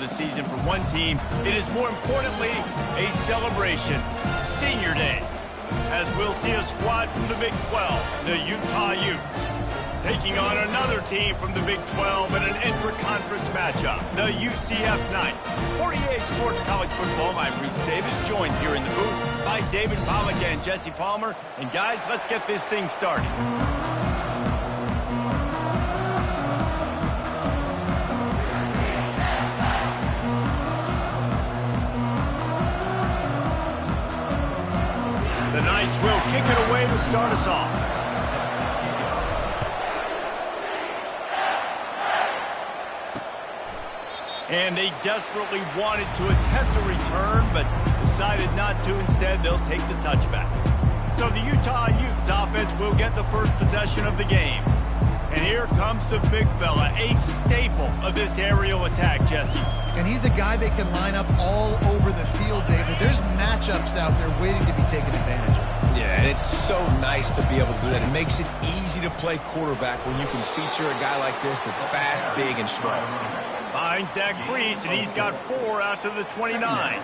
the season for one team, it is more importantly a celebration, Senior Day, as we'll see a squad from the Big 12, the Utah Utes, taking on another team from the Big 12 in an intra-conference matchup, the UCF Knights. For EA Sports College Football, I'm Reese Davis, joined here in the booth by David Pollack and Jesse Palmer. And guys, let's get this thing started. The Knights will kick it away to start us off. And they desperately wanted to attempt a return, but decided not to. Instead, they'll take the touchback. So the Utah Utes offense will get the first possession of the game. And here comes the big fella, a staple of this aerial attack, Jesse. And he's a guy that can line up all over the field, David. There's matchups out there waiting to be taken advantage of. Yeah, and it's so nice to be able to do that. It makes it easy to play quarterback when you can feature a guy like this that's fast, big, and strong. Finds Zach Priest, and he's got 4 out to the 29.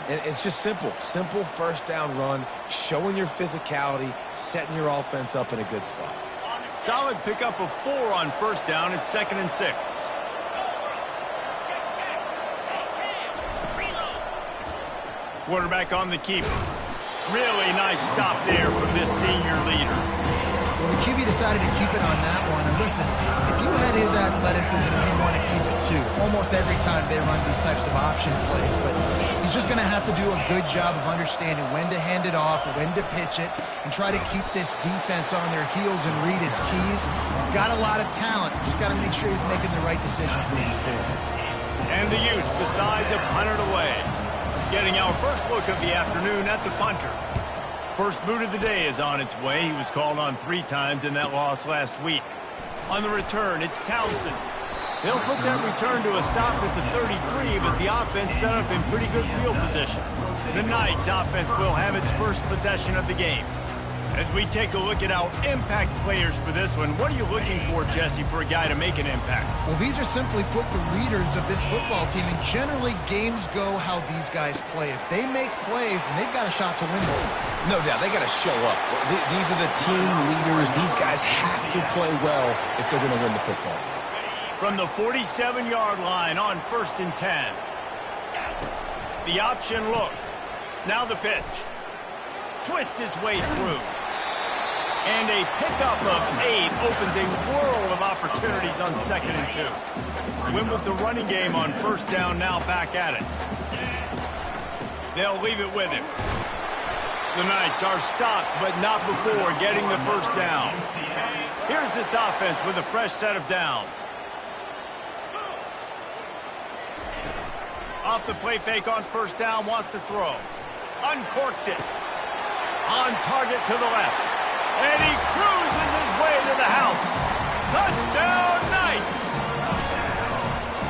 And it's just simple. Simple first down run, showing your physicality, setting your offense up in a good spot. Solid pickup of 4 on first down. It's 2nd and 6. Quarterback on the keeper. Really nice stop there from this senior leader. Well, the QB decided to keep it on that one. And listen, if you had his athleticism, you want to keep it too. Almost every time they run these types of option plays. But he's just going to have to do a good job of understanding when to hand it off, when to pitch it, and try to keep this defense on their heels and read his keys. He's got a lot of talent. Just got to make sure he's making the right decisions moving forward. And the Utes decide to punt it away. Getting our first look of the afternoon at the punter. First boot of the day is on its way. He was called on 3 times in that loss last week. On the return, it's Townsend. They'll put that return to a stop at the 33, but the offense set up in pretty good field position. The Knights offense will have its first possession of the game. As we take a look at our impact players for this one, what are you looking for, Jesse, for a guy to make an impact? Well, these are simply put the leaders of this football team, and generally games go how these guys play. If they make plays, then they've got a shot to win this one. No doubt, they got to show up. These are the team leaders. These guys have to play well if they're going to win the football game. From the 47-yard line on 1st and 10. The option look. Now the pitch. Twist his way through. And a pickup of 8 opens a world of opportunities on 2nd and 2. Win with the running game on first down, now back at it. They'll leave it with him. The Knights are stopped, but not before getting the first down. Here's this offense with a fresh set of downs. Off the play fake on first down, wants to throw. Uncorks it. On target to the left. And he cruises his way to the house. Touchdown, Knights!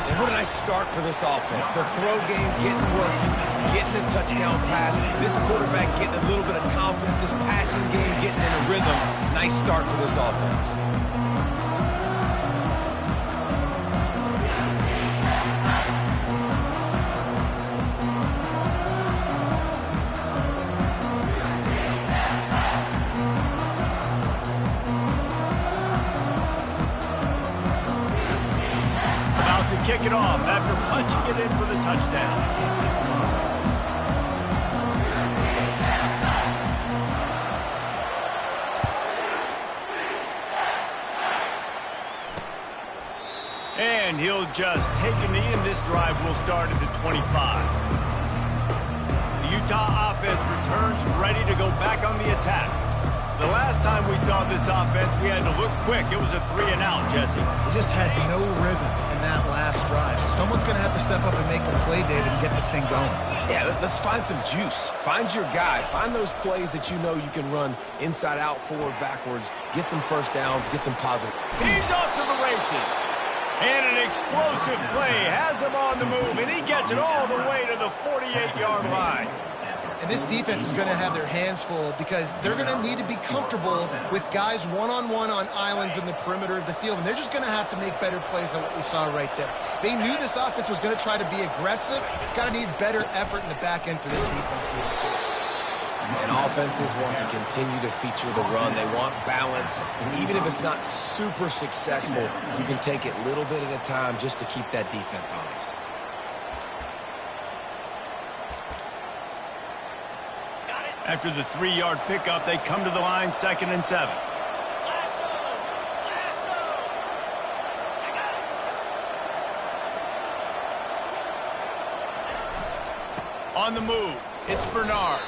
And what a nice start for this offense. The throw game getting working, getting the touchdown pass. This quarterback getting a little bit of confidence. This passing game getting in a rhythm. Nice start for this offense. Kick it off after punching it in for the touchdown. And he'll just take a knee, and this drive will start at the 25. The Utah offense returns ready to go back on the attack. The last time we saw this offense, we had to look quick. It was a 3-and-out, Jesse. They just had no rhythm in that last drive. So someone's going to have to step up and make a play, David, and get this thing going. Yeah, let's find some juice. Find your guy. Find those plays that you know you can run inside out, forward, backwards. Get some first downs. Get some positive. He's off to the races. And an explosive play has him on the move, and he gets it all the way to the 48-yard line. And this defense is going to have their hands full because they're going to need to be comfortable with guys one-on-one on islands in the perimeter of the field. And they're just going to have to make better plays than what we saw right there. They knew this offense was going to try to be aggressive. Got to need better effort in the back end for this defense moving forward. And offenses want to continue to feature the run. They want balance. Even if it's not super successful, you can take it little bit at a time just to keep that defense honest. After the 3-yard pickup, they come to the line, 2nd and 7. On the move, it's Bernard.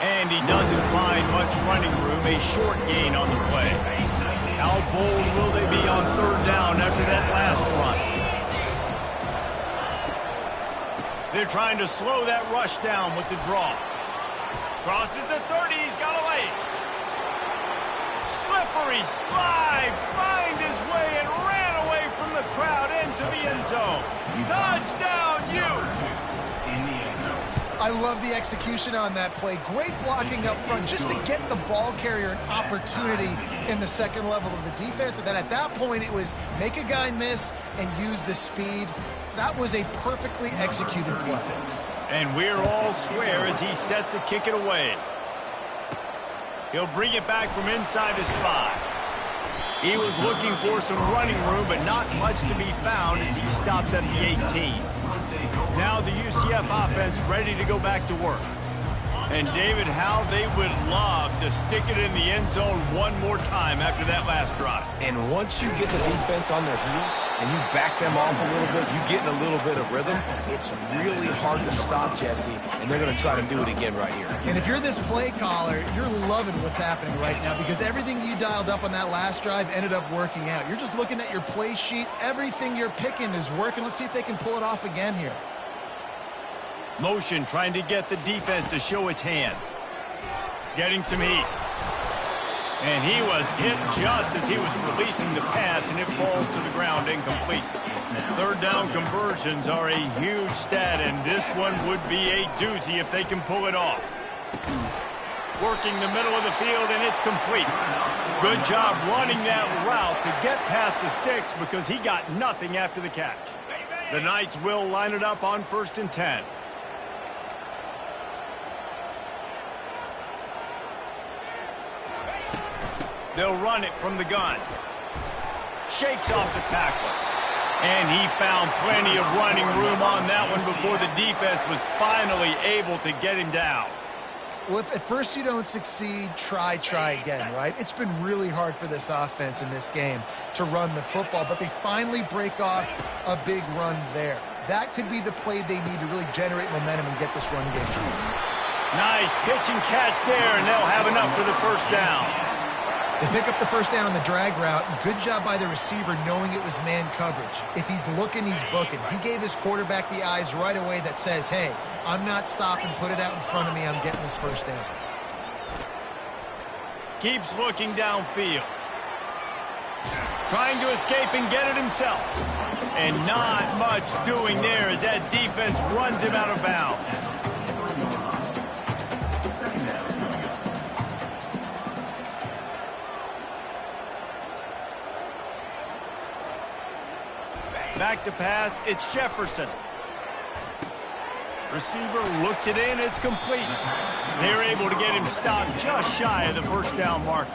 And he doesn't find much running room, a short gain on the play. How bold will they be on 3rd down after that last run? They're trying to slow that rush down with the draw. Crosses the 30, he's got a lane. Slippery slide, find his way and ran away from the crowd into the end zone. Touchdown, Utes! I love the execution on that play. Great blocking up front just to get the ball carrier an opportunity in the second level of the defense. And then at that point, it was make a guy miss and use the speed. That was a perfectly executed play. And we're all square as he's set to kick it away. He'll bring it back from inside his 5. He was looking for some running room, but not much to be found as he stopped at the 18. Now the UCF offense ready to go back to work. And David, how they would love to stick it in the end zone one more time after that last drive. And once you get the defense on their heels and you back them off a little bit, you get in a little bit of rhythm, it's really hard to stop, Jesse, and they're going to try to do it again right here. And if you're this play caller, you're loving what's happening right now because everything you dialed up on that last drive ended up working out. You're just looking at your play sheet. Everything you're picking is working. Let's see if they can pull it off again here. Motion trying to get the defense to show its hand. Getting some heat. And he was hit just as he was releasing the pass, and it falls to the ground incomplete. 3rd down conversions are a huge stat, and this one would be a doozy if they can pull it off. Working the middle of the field, and it's complete. Good job running that route to get past the sticks because he got nothing after the catch. The Knights will line it up on 1st and 10. They'll run it from the gun. Shakes off the tackler. And he found plenty of running room on that one before the defense was finally able to get him down. Well, if at first you don't succeed, try again, right? It's been really hard for this offense in this game to run the football, but they finally break off a big run there. That could be the play they need to really generate momentum and get this run game. Nice pitch and catch there, and they'll have enough for the 1st down. They pick up the 1st down on the drag route. Good job by the receiver knowing it was man coverage. If he's looking, he's booking. He gave his quarterback the eyes right away that says, hey, I'm not stopping. Put it out in front of me. I'm getting this 1st down. Keeps looking downfield. Trying to escape and get it himself. And not much doing there as that defense runs him out of bounds. Back to pass, it's Jefferson. Receiver looks it in, it's complete. They're able to get him stopped just shy of the 1st down marker.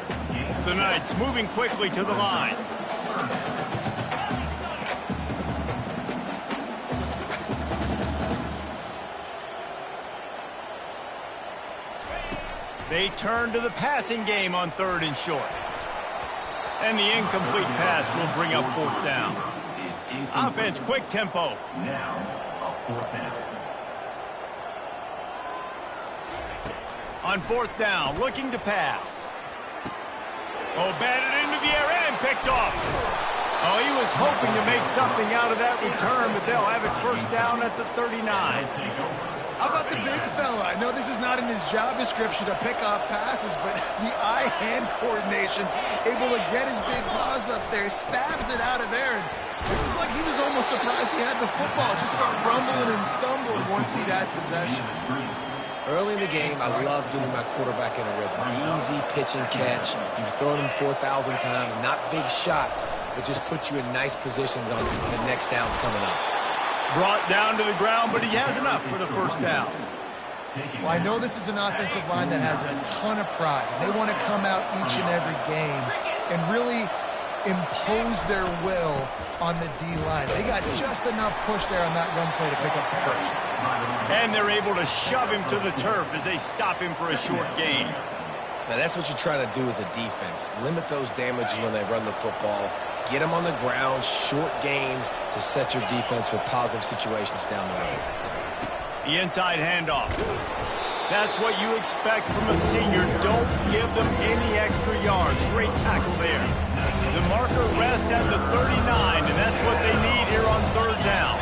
The Knights moving quickly to the line. They turn to the passing game on 3rd and short. And the incomplete pass will bring up 4th down. Offense, quick tempo. On 4th down, looking to pass. Oh, batted into the air and picked off. Oh, he was hoping to make something out of that return, but they'll have it 1st down at the 39. How about the big fella? I know this is not in his job description to pick off passes, but the eye-hand coordination, able to get his big paws up there, stabs it out of air. It was like he was almost surprised he had the football. Just start rumbling and stumbling once he had possession. Early in the game, I love getting my quarterback in a rhythm. Easy pitch and catch. You've thrown him 4,000 times. Not big shots, but just put you in nice positions on the next downs coming up. Brought down to the ground, but he has enough for the first down. Well, I know this is an offensive line that has a ton of pride. They want to come out each and every game and really impose their will on the D-line. They got just enough push there on that run play to pick up the first. And they're able to shove him to the turf as they stop him for a short gain. Now, that's what you're trying to do as a defense. Limit those damages when they run the football. Get them on the ground, short gains to set your defense for positive situations down the road. The inside handoff. That's what you expect from a senior. Don't give them any extra yards. Great tackle there. The marker rests at the 39, and that's what they need here on third down.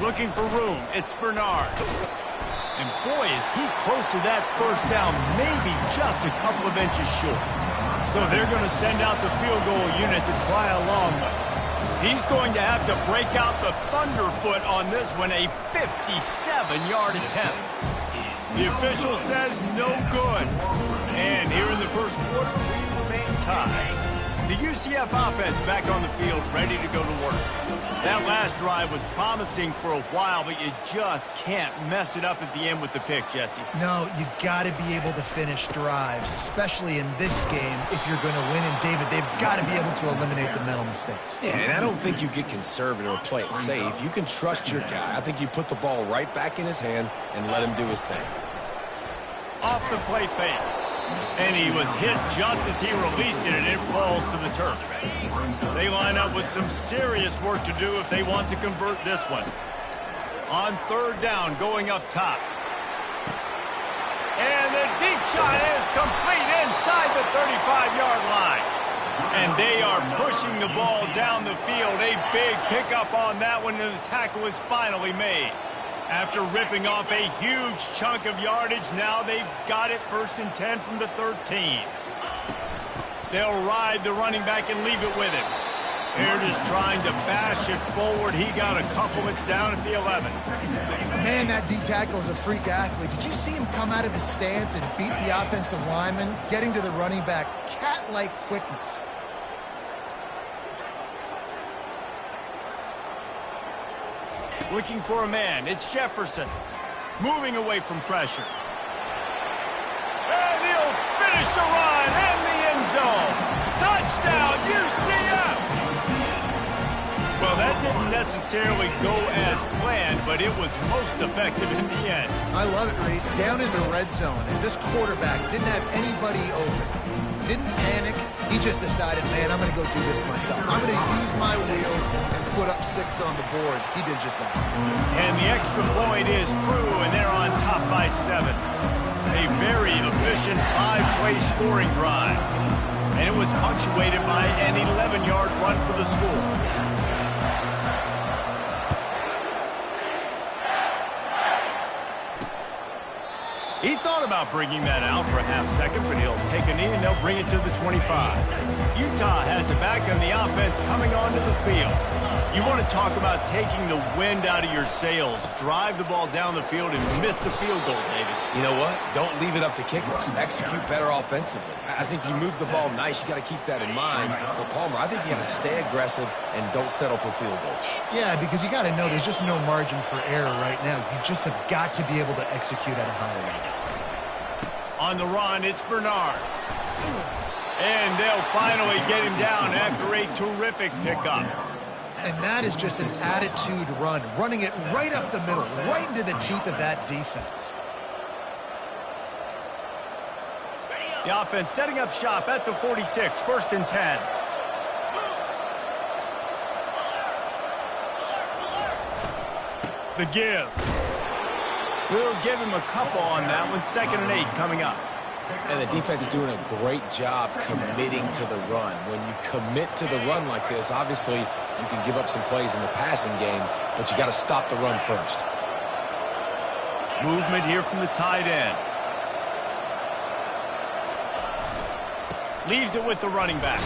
Looking for room. It's Bernard. And boy, is he close to that first down, maybe just a couple of inches short. So they're going to send out the field goal unit to try a long one. He's going to have to break out the thunderfoot on this one, a 57-yard attempt. The official says no good. And here in the first quarter, we remain tied. The UCF offense back on the field, ready to go to work. That last drive was promising for a while, but you just can't mess it up at the end with the pick, Jesse. No, you got to be able to finish drives, especially in this game if you're going to win. And, David, they've got to be able to eliminate the mental mistakes. Yeah, and I don't think you get conservative or play it safe. You can trust your guy. I think you put the ball right back in his hands and let him do his thing. Off the play fake. And he was hit just as he released it, and it falls to the turf. They line up with some serious work to do if they want to convert this one. On third down, going up top. And the deep shot is complete inside the 35-yard line. And they are pushing the ball down the field. A big pickup on that one, and the tackle is finally made. After ripping off a huge chunk of yardage, now they've got it 1st and 10 from the 13. They'll ride the running back and leave it with him. They're just trying to bash it forward. He got a couple. It's down at the 11. Man, that D tackle is a freak athlete. Did you see him come out of his stance and beat the offensive lineman, getting to the running back? Cat-like quickness. Looking for a man. It's Jefferson. Moving away from pressure. And he'll finish the run in the end zone. Touchdown, UCF! Well, that didn't necessarily go as planned, but it was most effective in the end. I love it, Reese. Down in the red zone, and this quarterback didn't have anybody open. Didn't panic. He just decided, man, I'm going to go do this myself. I'm going to use my wheels and put up 6 on the board. He did just that. And the extra point is true, and they're on top by 7. A very efficient 5-play scoring drive. And it was punctuated by an 11-yard run for the score. He thought about bringing that out for a half second, but he'll take a knee and they'll bring it to the 25. Utah has it back on the offense coming onto the field. You want to talk about taking the wind out of your sails. Drive the ball down the field and miss the field goal, David. You know what? Don't leave it up to kickers. Execute better offensively. I think you move the ball nice. You got to keep that in mind. But Palmer, I think you got to stay aggressive and don't settle for field goals. Yeah, because you got to know there's just no margin for error right now. You just have got to be able to execute at a higher level. On the run, it's Bernard. And they'll finally get him down after a terrific pickup. And that is just an attitude run, running it right up the middle, right into the teeth of that defense. The offense setting up shop at the 46, 1st and 10. The give. We'll give him a couple on that one. 2nd and 8 coming up. And the defense doing a great job committing to the run. When you commit to the run like this, obviously you can give up some plays in the passing game, but you got to stop the run first. Movement here from the tight end. Leaves it with the running back.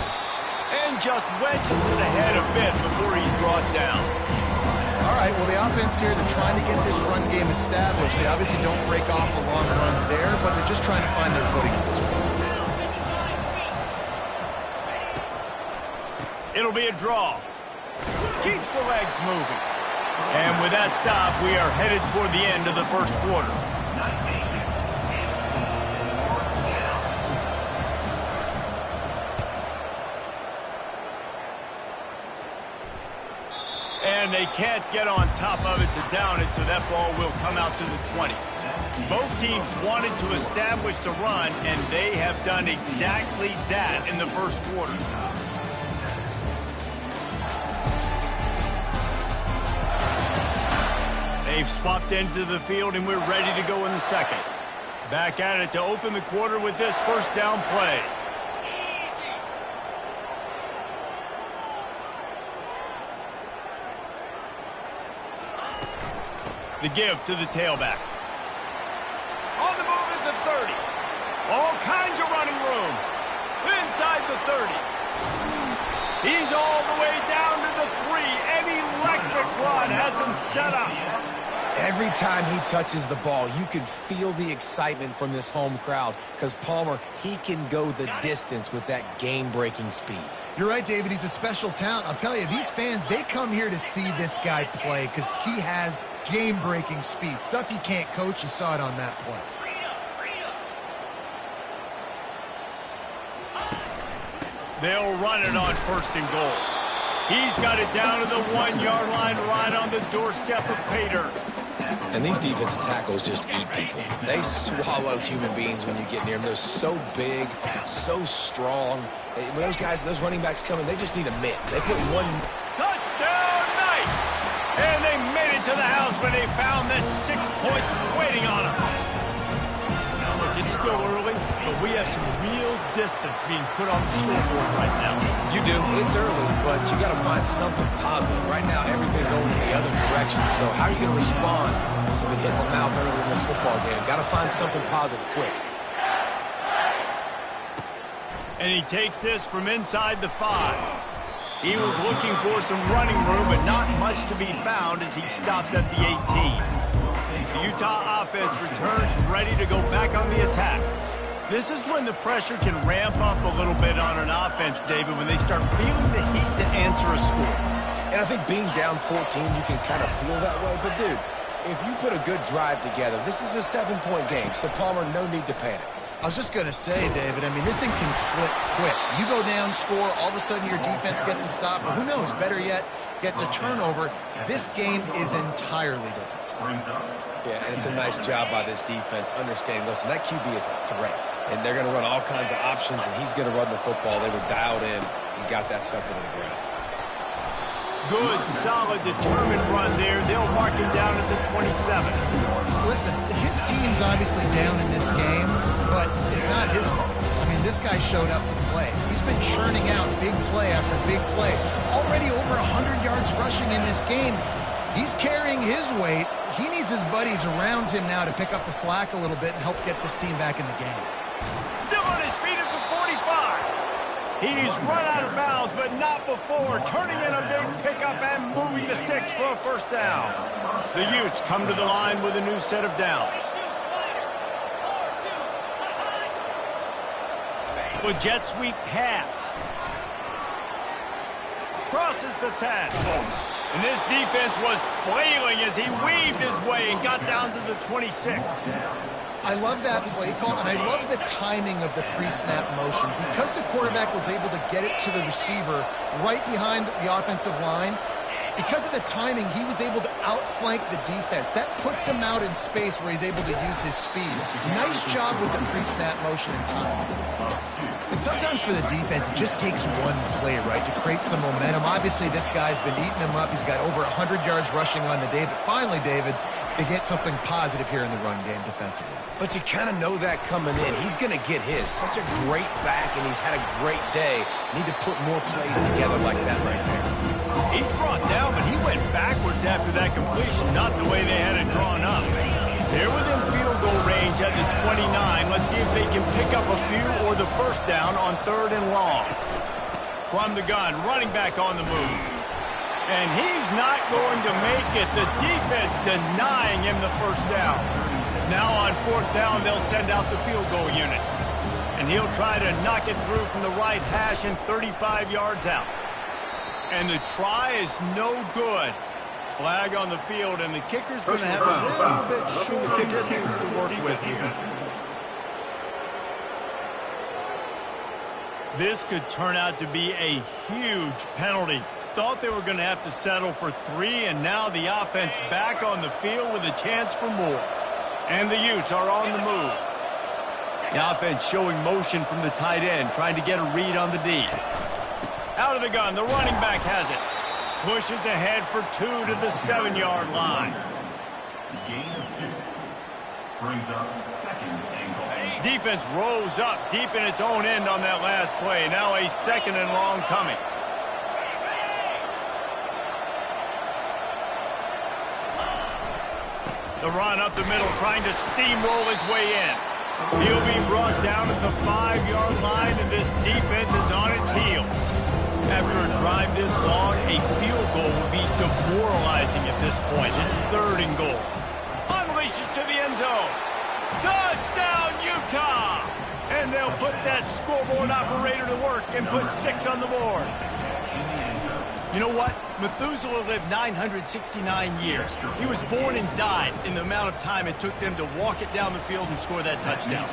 And just wedges it ahead a bit before he's brought down. All right, well, the offense here, they're trying to get this run game established. They obviously don't break off a long run there, but they're just trying to find their footing at this point. It'll be a draw. Keeps the legs moving. And with that stop, we are headed toward the end of the first quarter. And they can't get on top of it to down it, so that ball will come out to the 20. Both teams wanted to establish the run, and they have done exactly that in the first quarter. They've swapped ends of the field, and we're ready to go in the second. Back at it to open the quarter with this first down play. The give to the tailback. On the move is the 30. All kinds of running room. Inside the 30. He's all the way down to the 3. An electric run has him set up. Every time he touches the ball, you can feel the excitement from this home crowd because Palmer, he can go the distance with that game-breaking speed. You're right, David. He's a special talent. I'll tell you, these fans, they come here to see this guy play because he has game-breaking speed. Stuff you can't coach. You saw it on that play. They'll run it on first and goal. He's got it down to the 1-yard line right on the doorstep of pay dirt. And these defensive tackles just eat people. They swallow human beings when you get near them. They're so big, so strong. When those guys, those running backs come in, they just need a mitt. They put one... Touchdown, Knights! And they made it to the house when they found that 6 points waiting on them. Now, look, it's still early, but we have some real distance being put on the scoreboard right now. You do. It's early, but you got to find something positive. Right now, everything going in the other direction. So how are you going to respond? You've been hitting the mouth early in this football game. Got to find something positive quick. And he takes this from inside the 5. He was looking for some running room, but not much to be found as he stopped at the 18. The Utah offense returns ready to go back on the attack. This is when the pressure can ramp up a little bit on an offense, David, when they start feeling the heat to answer a score. And I think being down 14, you can kind of feel that way. But, dude, if you put a good drive together, this is a 7-point game. So, Palmer, no need to panic. I was just going to say, David, I mean, this thing can flip quick. You go down, score, all of a sudden your defense gets a stop, or who knows, better yet, gets a turnover. This game is entirely different. Yeah, and it's a nice job by this defense. Understanding, listen, that QB is a threat, and they're going to run all kinds of options, and he's going to run the football. They were dialed in and got that sucker to the ground. Good, solid, determined run there. They'll mark him down at the 27. Listen, his team's obviously down in this game, but it's not his fault. I mean, this guy showed up to play. He's been churning out big play after big play. Already over 100 yards rushing in this game. He's carrying his weight. He needs his buddies around him now to pick up the slack a little bit and help get this team back in the game. Still on his feet at the 45. He's run out of bounds, but not before. Turning in a big pickup and moving the sticks for a first down. The Utes come to the line with a new set of downs. With jet sweep pass. Crosses the 10. And this defense was flailing as he weaved his way and got down to the 26. I love that play call, and I love the timing of the pre-snap motion. Because the quarterback was able to get it to the receiver right behind the offensive line, because of the timing, he was able to outflank the defense. That puts him out in space where he's able to use his speed. Nice job with the pre-snap motion and timing. And sometimes for the defense, it just takes one play, right, to create some momentum. Obviously, this guy's been eating him up. He's got over 100 yards rushing on the day. But finally, David, they get something positive here in the run game defensively. But you kind of know that coming in. He's going to get his. Such a great back, and he's had a great day. Need to put more plays together like that right there. He's brought down, but he went backwards after that completion, not the way they had it drawn up. They're within field goal range at the 29. Let's see if they can pick up a few or the first down on 3rd and long. From the gun, running back on the move. And he's not going to make it. The defense denying him the first down. Now on 4th down, they'll send out the field goal unit. And he'll try to knock it through from the right hash and 35 yards out. And the try is no good. Flag on the field, and the kicker's going to have a little bit shorter distance to work with here. This could turn out to be a huge penalty. Thought they were going to have to settle for 3, and now the offense back on the field with a chance for more. And the Utes are on the move. The offense showing motion from the tight end, trying to get a read on the D. Out of the gun, the running back has it. Pushes ahead for 2 to the 7-yard line. Gain of 2. Brings up 2nd and goal. Defense rose up deep in its own end on that last play. Now a 2nd and long coming. The run up the middle, trying to steamroll his way in. He'll be brought down at the 5-yard line, and this defense is on its heels. After a drive this long, a field goal would be demoralizing at this point. It's 3rd and goal. Unleashes to the end zone. Touchdown, Utah! And they'll put that scoreboard operator to work and put 6 on the board. You know what? Methuselah lived 969 years. He was born and died in the amount of time it took them to walk it down the field and score that touchdown.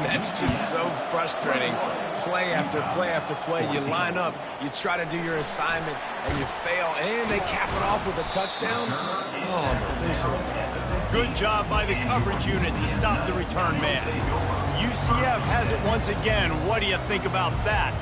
That's just so frustrating. Play after play after play. You line up, you try to do your assignment, and you fail, and they cap it off with a touchdown? Oh, Methuselah. Good job by the coverage unit to stop the return man. UCF has it once again. What do you think about that?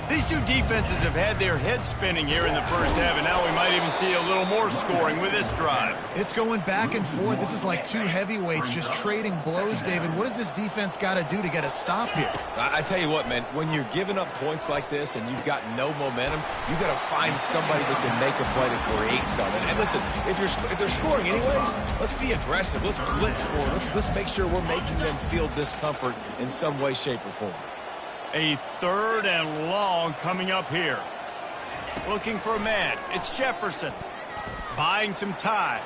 These two defenses have had their heads spinning here in the first half, and now we might even see a little more scoring with this drive. It's going back and forth. This is like two heavyweights just trading blows, David. What does this defense got to do to get a stop here? I tell you what, man, when you're giving up points like this and you've got no momentum, you got to find somebody that can make a play to create something. And listen, if they're scoring anyways, let's be aggressive. Let's blitz more. Let's make sure we're making them feel discomfort in some way, shape, or form. A 3rd and long coming up here. Looking for a man. It's Jefferson. Buying some time.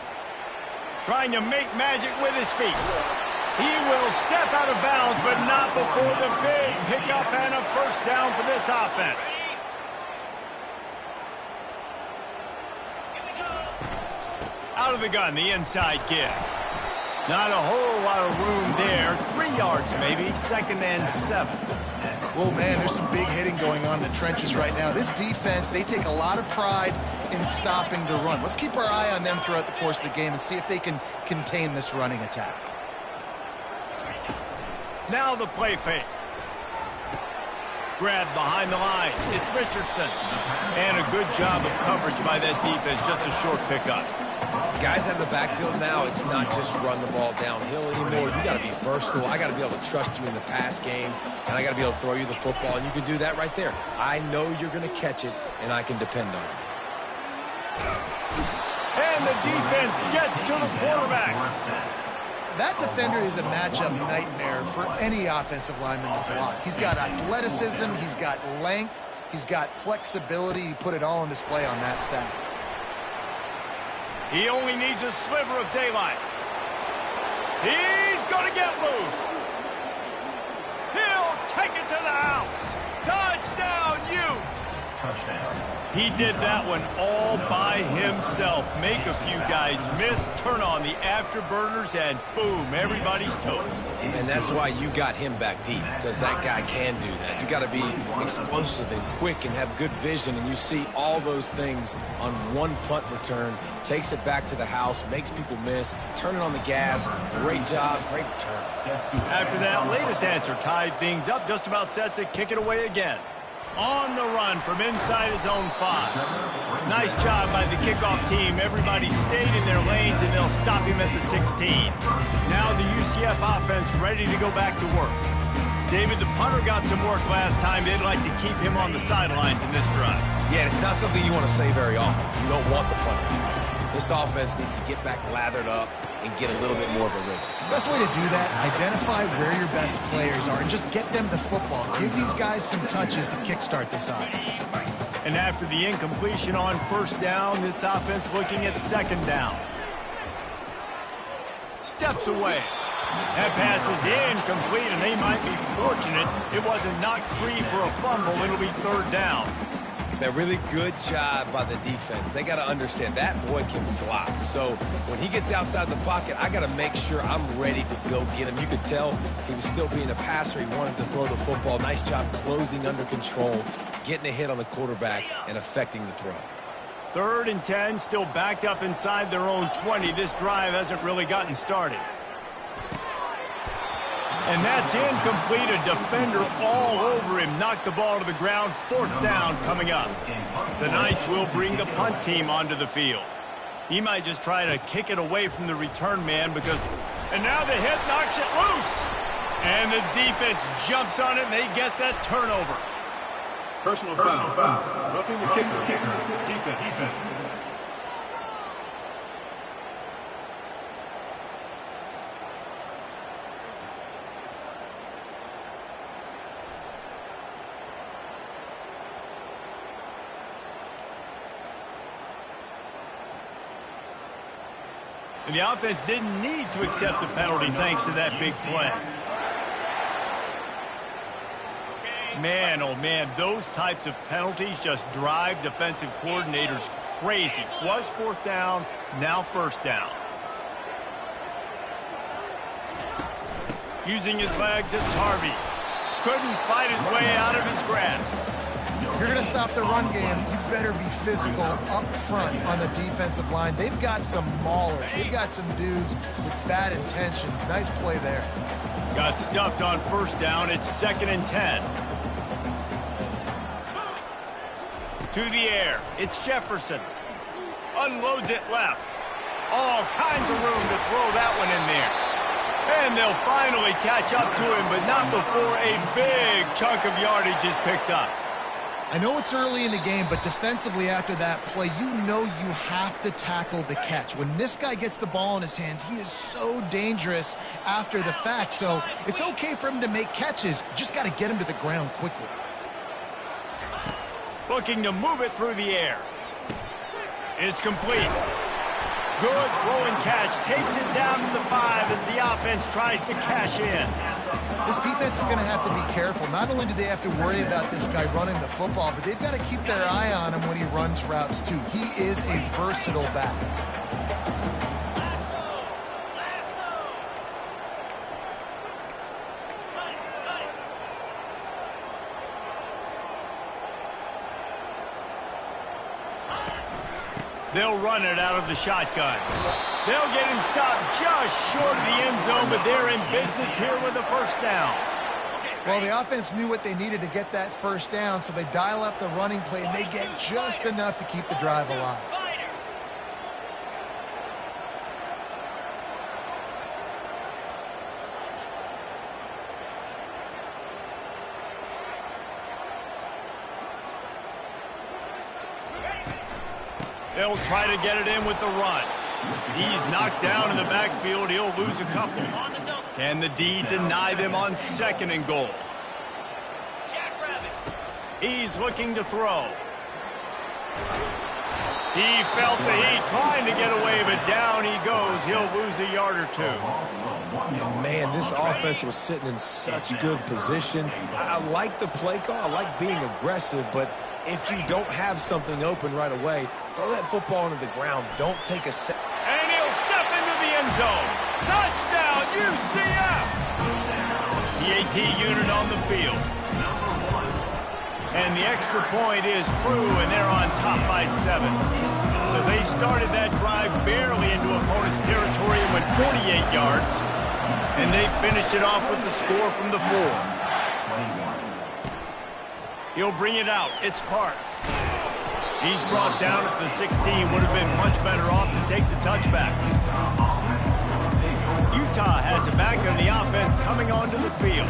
Trying to make magic with his feet. He will step out of bounds, but not before the big pickup and a first down for this offense. Out of the gun, the inside give. Not a whole lot of room there. 3 yards maybe. 2nd and 7. Well, man, there's some big hitting going on in the trenches right now. This defense, they take a lot of pride in stopping the run. Let's keep our eye on them throughout the course of the game and see if they can contain this running attack. Now the play fake. Grab behind the line. It's Richardson. And a good job of coverage by that defense. Just a short pickup. Guys out of the backfield now, it's not just run the ball downhill anymore. You got to be versatile. I got to be able to trust you in the pass game, and I got to be able to throw you the football, and you can do that right there. I know you're going to catch it, and I can depend on it. And the defense gets to the quarterback. That defender is a matchup nightmare for any offensive lineman to block. He's got athleticism, he's got length, he's got flexibility. He put it all on display on that sack. He only needs a sliver of daylight. He's going to get loose. He'll take it to the house. Touchdown, Utes. Touchdown. He did that one all by himself. Make a few guys miss, turn on the afterburners, and boom, everybody's toast. And that's why you got him back deep, because that guy can do that. You got to be explosive and quick and have good vision, and you see all those things on one punt return. Takes it back to the house, makes people miss, turning on the gas. Great job, great return. After that latest answer tied things up, just about set to kick it away again. On the run from inside his own 5. Nice job by the kickoff team. Everybody stayed in their lanes, and they'll stop him at the 16. Now the UCF offense ready to go back to work. David, the punter got some work last time. They'd like to keep him on the sidelines in this drive. Yeah, it's not something you want to say very often. You don't want the punter. This offense needs to get back lathered up, and get a little bit more of a rhythm. Best way to do that, identify where your best players are and just get them the football. Give these guys some touches to kickstart this offense. And after the incompletion on first down, this offense looking at second down. Steps away. That pass is incomplete, and they might be fortunate it wasn't knocked free for a fumble. It'll be third down. A really good job by the defense. They got to understand that boy can fly. So when he gets outside the pocket, I got to make sure I'm ready to go get him. You could tell he was still being a passer. He wanted to throw the football. Nice job closing under control, getting a hit on the quarterback, and affecting the throw. 3rd and 10, still backed up inside their own 20. This drive hasn't really gotten started. And that's incomplete. A defender all over him. Knocked the ball to the ground. 4th down coming up. The Knights will bring the punt team onto the field. He might just try to kick it away from the return man because... And now the hit knocks it loose. And the defense jumps on it, and they get that turnover. Personal foul. Roughing the kicker. Defense. And the offense didn't need to accept the penalty thanks to that big play. Man, oh man, those types of penalties just drive defensive coordinators crazy. Was 4th down, now 1st down. Using his legs, it's Harvey. Couldn't fight his way out of his grasp. If you're going to stop the run game, you better be physical up front on the defensive line. They've got some maulers. They've got some dudes with bad intentions. Nice play there. Got stuffed on 1st down. It's 2nd and 10. To the air. It's Jefferson. Unloads it left. All kinds of room to throw that one in there. And they'll finally catch up to him, but not before a big chunk of yardage is picked up. I know it's early in the game, but defensively after that play, you know you have to tackle the catch. When this guy gets the ball in his hands, he is so dangerous after the fact. So it's okay for him to make catches. You just got to get him to the ground quickly. Looking to move it through the air. It's complete. Good throw and catch. Takes it down to the 5 as the offense tries to cash in. This defense is going to have to be careful. Not only do they have to worry about this guy running the football, but they've got to keep their eye on him when he runs routes too. He is a versatile back. They'll run it out of the shotgun. They'll get him stopped just short of the end zone, but they're in business here with a 1st down. Well, the offense knew what they needed to get that 1st down, so they dial up the running play, and they get just enough to keep the drive alive. They'll try to get it in with the run. He's knocked down in the backfield. He'll lose a couple. Can the D deny them on 2nd and goal? He's looking to throw. He felt the heat trying to get away, but down he goes. He'll lose a yard or 2. And man, this offense was sitting in such good position. I like the play call. I like being aggressive, but if you don't have something open right away, throw that football into the ground. Don't take a set. And he'll step into the end zone. Touchdown, UCF! The AT unit on the field. And the extra point is true, and they're on top by 7. So they started that drive barely into opponent's territory and went 48 yards. And they finished it off with the score from the 4. He'll bring it out. It's Parks. He's brought down at the 16. Would have been much better off to take the touchback. Utah has a back on the offense coming onto the field.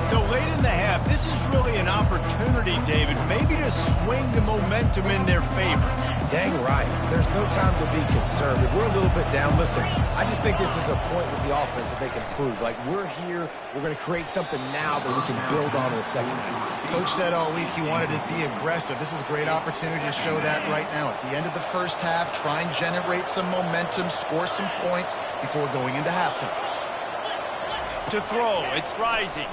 So late in the half, this is really an opportunity, David, maybe to swing the momentum in their favor. Dang right. There's no time to be concerned. If we're a little bit down, listen, I just think this is a point with the offense that they can prove. Like, we're here, we're going to create something now that we can build on in the second half. Coach said all week he wanted to be aggressive. This is a great opportunity to show that right now. At the end of the first half, try and generate some momentum, score some points before going into halftime. To throw, it's rising.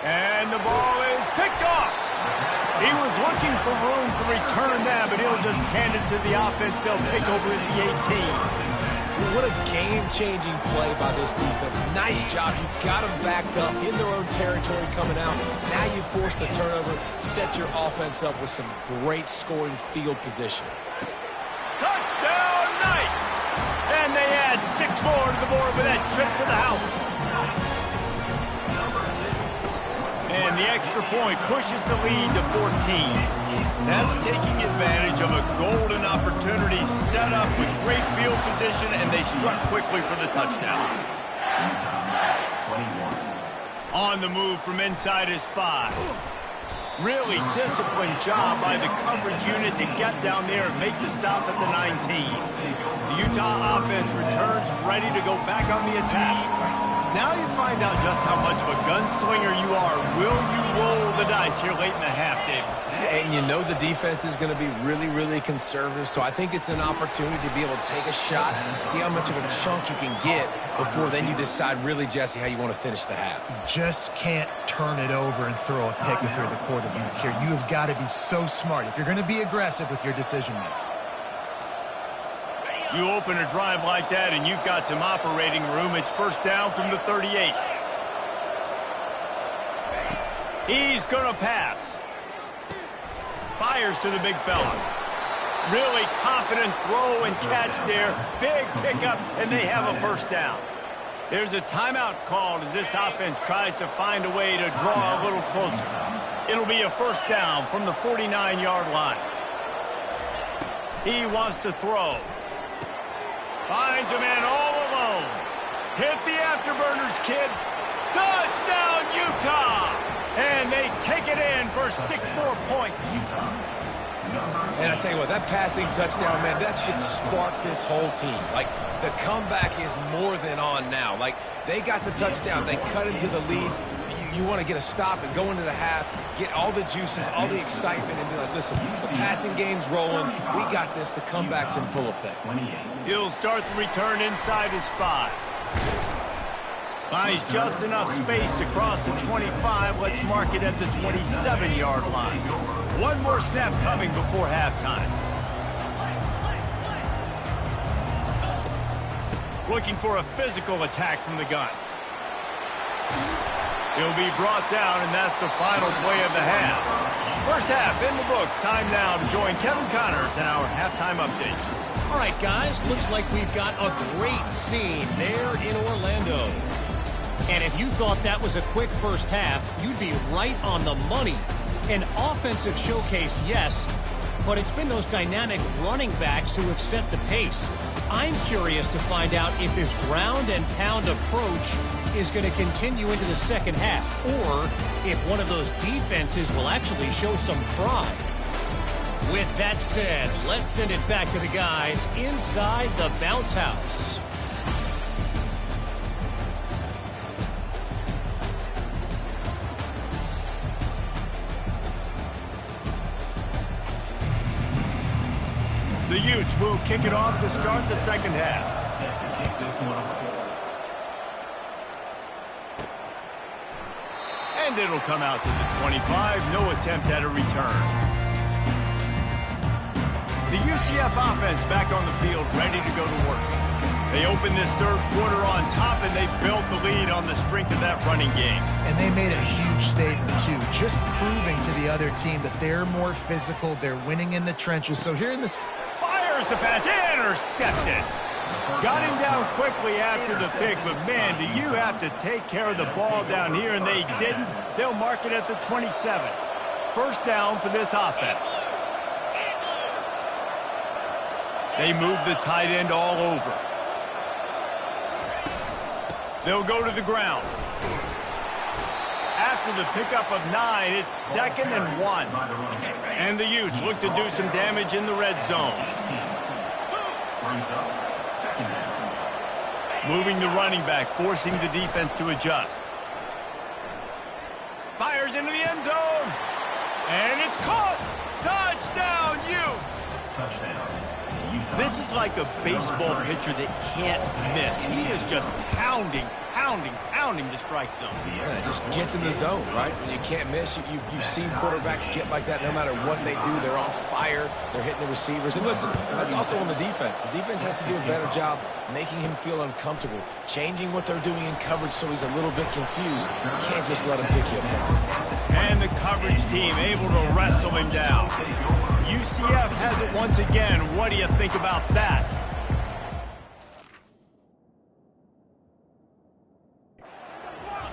And the ball is picked off. He was looking for room to return that, but he'll just hand it to the offense. They'll take over at the 18. What a game-changing play by this defense. Nice job. You got them backed up in their own territory coming out. Now you force the turnover, set your offense up with some great scoring field position. Touchdown, Knights! And they add 6 more to the board with that trip to the house. And the extra point pushes the lead to 14. That's taking advantage of a golden opportunity set up with great field position, and they struck quickly for the touchdown. On the move from inside his 5. Really disciplined job by the coverage unit to get down there and make the stop at the 19. The Utah offense returns ready to go back on the attack. Now you find out just how much of a gunslinger you are. Will you roll the dice here late in the half, David? And you know the defense is going to be really, really conservative, so I think it's an opportunity to be able to take a shot and see how much of a chunk you can get before then you decide really, Jesse, how you want to finish the half. You just can't turn it over and throw a pick if you're the quarterback here. You have got to be so smart if you're going to be aggressive with your decision-making. You open a drive like that and you've got some operating room. It's first down from the 38. He's going to pass. Fires to the big fella. Really confident throw and catch there. Big pickup, and they have a first down. There's a timeout called as this offense tries to find a way to draw a little closer. It'll be a first down from the 49-yard line. He wants to throw. Finds a man all alone. Hit the afterburners, kid. Touchdown, Utah! And they take it in for 6 more points. And I tell you what, that passing touchdown, man, that should spark this whole team. Like, the comeback is more than on now. Like, they got the touchdown. They cut into the lead. You want to get a stop and go into the half, get all the juices, all the excitement, and be like, listen, the passing game's rolling. We got this. The comeback's in full effect. He'll start the return inside his 5. Finds just enough space to cross the 25. Let's mark it at the 27-yard line. One more snap coming before halftime. Looking for a physical attack from the gun. He'll be brought down, and that's the final play of the half. First half in the books. Time now to join Kevin Connors in our halftime update. All right, guys, looks like we've got a great scene there in Orlando. And if you thought that was a quick first half, you'd be right on the money. An offensive showcase, yes, but it's been those dynamic running backs who have set the pace. I'm curious to find out if this ground and pound approach is going to continue into the second half, or if one of those defenses will actually show some pride. With that said, let's send it back to the guys inside the bounce house. The Utes will kick it off to start the second half. Set to kick this one off. And it'll come out to the 25. No attempt at a return. The UCF offense back on the field, ready to go to work. They open this third quarter on top, and they built the lead on the strength of that running game. And they made a huge statement, too, just proving to the other team that they're more physical, they're winning in the trenches. So here in the... Fires the pass, intercepted. Got him down quickly after the pick, but man, do you have to take care of the ball down here, and they didn't. They'll mark it at the 27. First down for this offense. They move the tight end all over. They'll go to the ground. after the pickup of 9, it's 2nd and 1. And the Utes look to do some damage in the red zone. Moving the running back, forcing the defense to adjust. Fires into the end zone. And it's caught. Touchdown, Utes. This is like a baseball pitcher that can't miss. He is just pounding the strike zone. Yeah, it just gets in the zone, right? When you can't miss, you've seen quarterbacks get like that no matter what they do. They're on fire. They're hitting the receivers. And listen, that's also on the defense. The defense has to do a better job making him feel uncomfortable, changing what they're doing in coverage so he's a little bit confused. You can't just let him pick you apart. And the coverage team able to wrestle him down. UCF has it once again. What do you think about that?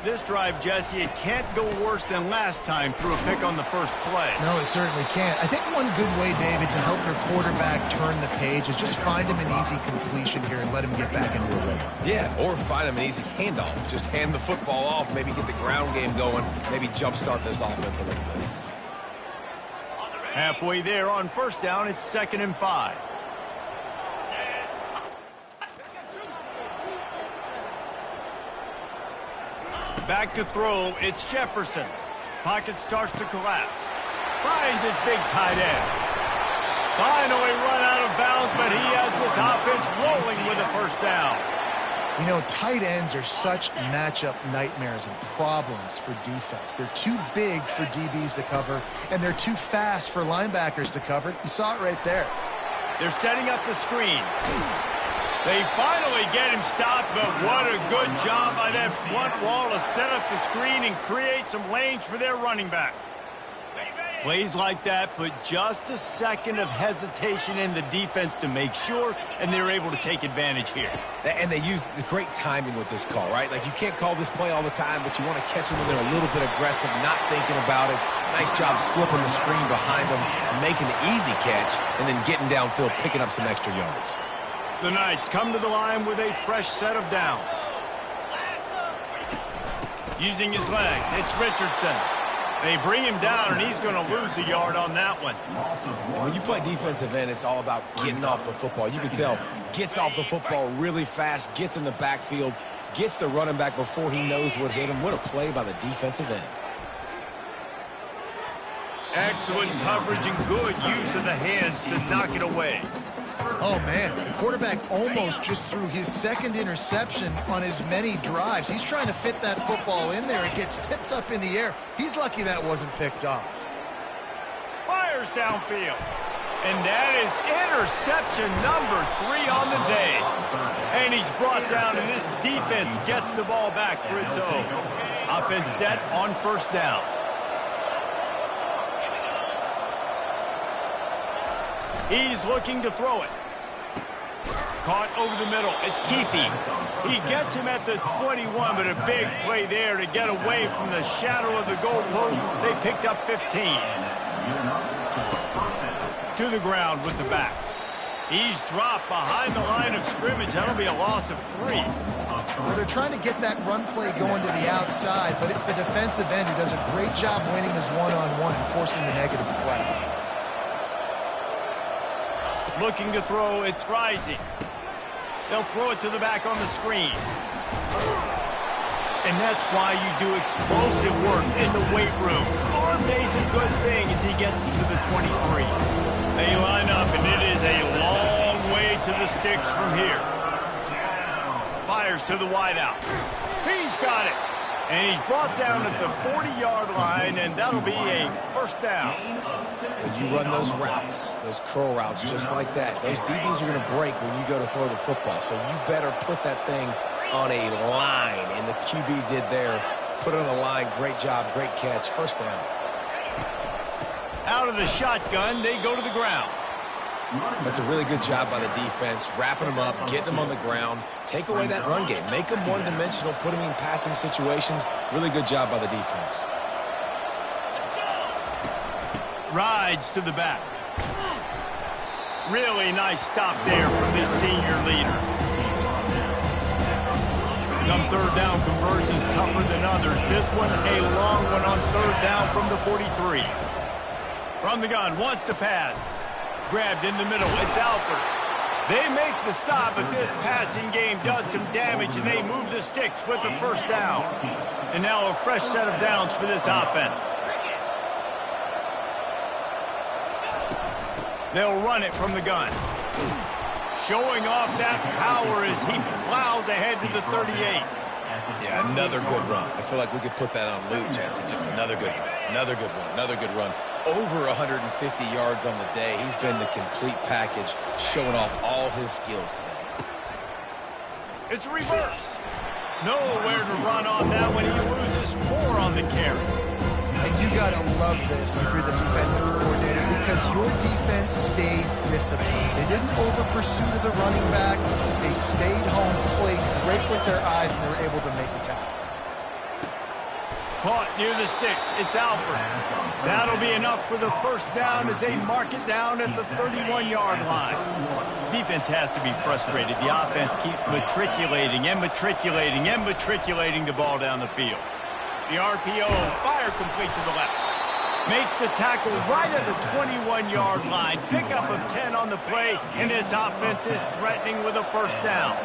This drive, Jesse, it can't go worse than last time through a pick on the first play. No, it certainly can't. I think one good way, David, to help your quarterback turn the page is just find him an easy completion here and let him get back into a rhythm. Yeah, or find him an easy handoff. Just hand the football off, maybe get the ground game going, maybe jumpstart this offense a little bit. Halfway there on first down, it's 2nd and 5. Back to throw, it's Jefferson. Pocket starts to collapse. Finds his big tight end. Finally run out of bounds, but he has this offense rolling with a first down. You know, tight ends are such matchup nightmares and problems for defense. They're too big for DBs to cover, and they're too fast for linebackers to cover. You saw it right there. They're setting up the screen. They finally get him stopped, but what a good job by that front wall to set up the screen and create some lanes for their running back. Plays like that put just a second of hesitation in the defense to make sure, and they're able to take advantage here. And they use the great timing with this call, right? Like, you can't call this play all the time, but you want to catch them when they're a little bit aggressive, not thinking about it. Nice job slipping the screen behind them, making the easy catch, and then getting downfield, picking up some extra yards. The Knights come to the line with a fresh set of downs. Using his legs, it's Richardson. They bring him down, and he's going to lose a yard on that one. And when you play defensive end, it's all about getting off the football. You can tell, gets off the football really fast, gets in the backfield, gets the running back before he knows what hit him. What a play by the defensive end. Excellent coverage and good use of the hands to knock it away. Oh, man, the quarterback almost just threw his second interception on as many drives. He's trying to fit that football in there. It gets tipped up in the air. He's lucky that wasn't picked off. Fires downfield. And that is interception number 3 on the day. And he's brought down, and this defense gets the ball back for its own. Offense set on first down. He's looking to throw it. Caught over the middle. It's Keefe. He gets him at the 21, but a big play there to get away from the shadow of the goalpost. They picked up 15. To the ground with the back. He's dropped behind the line of scrimmage. That'll be a loss of 3. Well, they're trying to get that run play going to the outside, but it's the defensive end who does a great job winning his one-on-one and forcing the negative play. Looking to throw, it's Rising. They'll throw it to the back on the screen. And that's why you do explosive work in the weight room. Arm day's a good thing as he gets to the 23. They line up, and it is a long way to the sticks from here. Fires to the wideout. He's got it. And he's brought down at the 40-yard line, and that'll be a first down. When you run those routes, those curl routes just like that, those DBs are going to break when you go to throw the football. So you better put that thing on a line, and the QB did there. Put it on a line. Great job, great catch. First down. Out of the shotgun, they go to the ground. That's a really good job by the defense, wrapping them up, getting them on the ground. Take away that run game. Make them one-dimensional, put them in passing situations. Really good job by the defense. Rides to the back. Really nice stop there from this senior leader. Some third down conversions tougher tougher than others. This one, a long one on third down from the 43. From the gun, wants to pass. Grabbed in the middle, it's Alford. They make the stop, but this passing game does some damage, and they move the sticks with the first down. And now a fresh set of downs for this offense. They'll run it from the gun. Showing off that power as he plows ahead to the 38. Yeah, another good run. I feel like we could put that on loop, Jesse. Just another good run. Another good one. Another good run. Over 150 yards on the day. He's been the complete package, showing off all his skills today. It's a reverse. Nowhere to run on that when he loses 4 on the carry. And you got to love this if you're the defensive coordinator, because your defense stayed disciplined. They didn't over-pursue to the running back. They stayed home, played great with their eyes, and they were able to make the tackle. Caught near the sticks. It's Alford. That'll be enough for the first down as they mark it down at the 31-yard line. Defense has to be frustrated. The offense keeps matriculating and matriculating and matriculating the ball down the field. The RPO, fire complete to the left. Makes the tackle right at the 21-yard line. Pickup of 10 on the play, and this offense is threatening with a first down.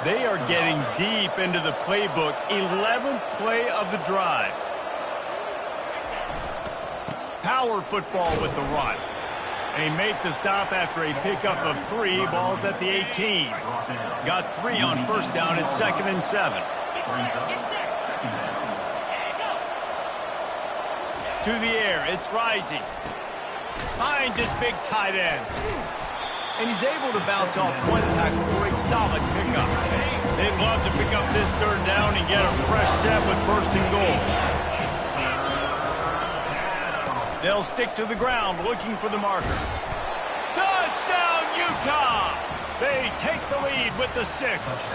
They are getting deep into the playbook. 11th play of the drive. Power football with the run. They make the stop after a pickup of 3. Ball's at the 18. Got 3 on first down at 2nd and 7. To the air, it's Rising. Finds his big tight end. And he's able to bounce off one tackle for a solid pickup. They'd love to pick up this third down and get a fresh set with 1st and goal. They'll stick to the ground looking for the marker. Touchdown, Utah! They take the lead with the 6.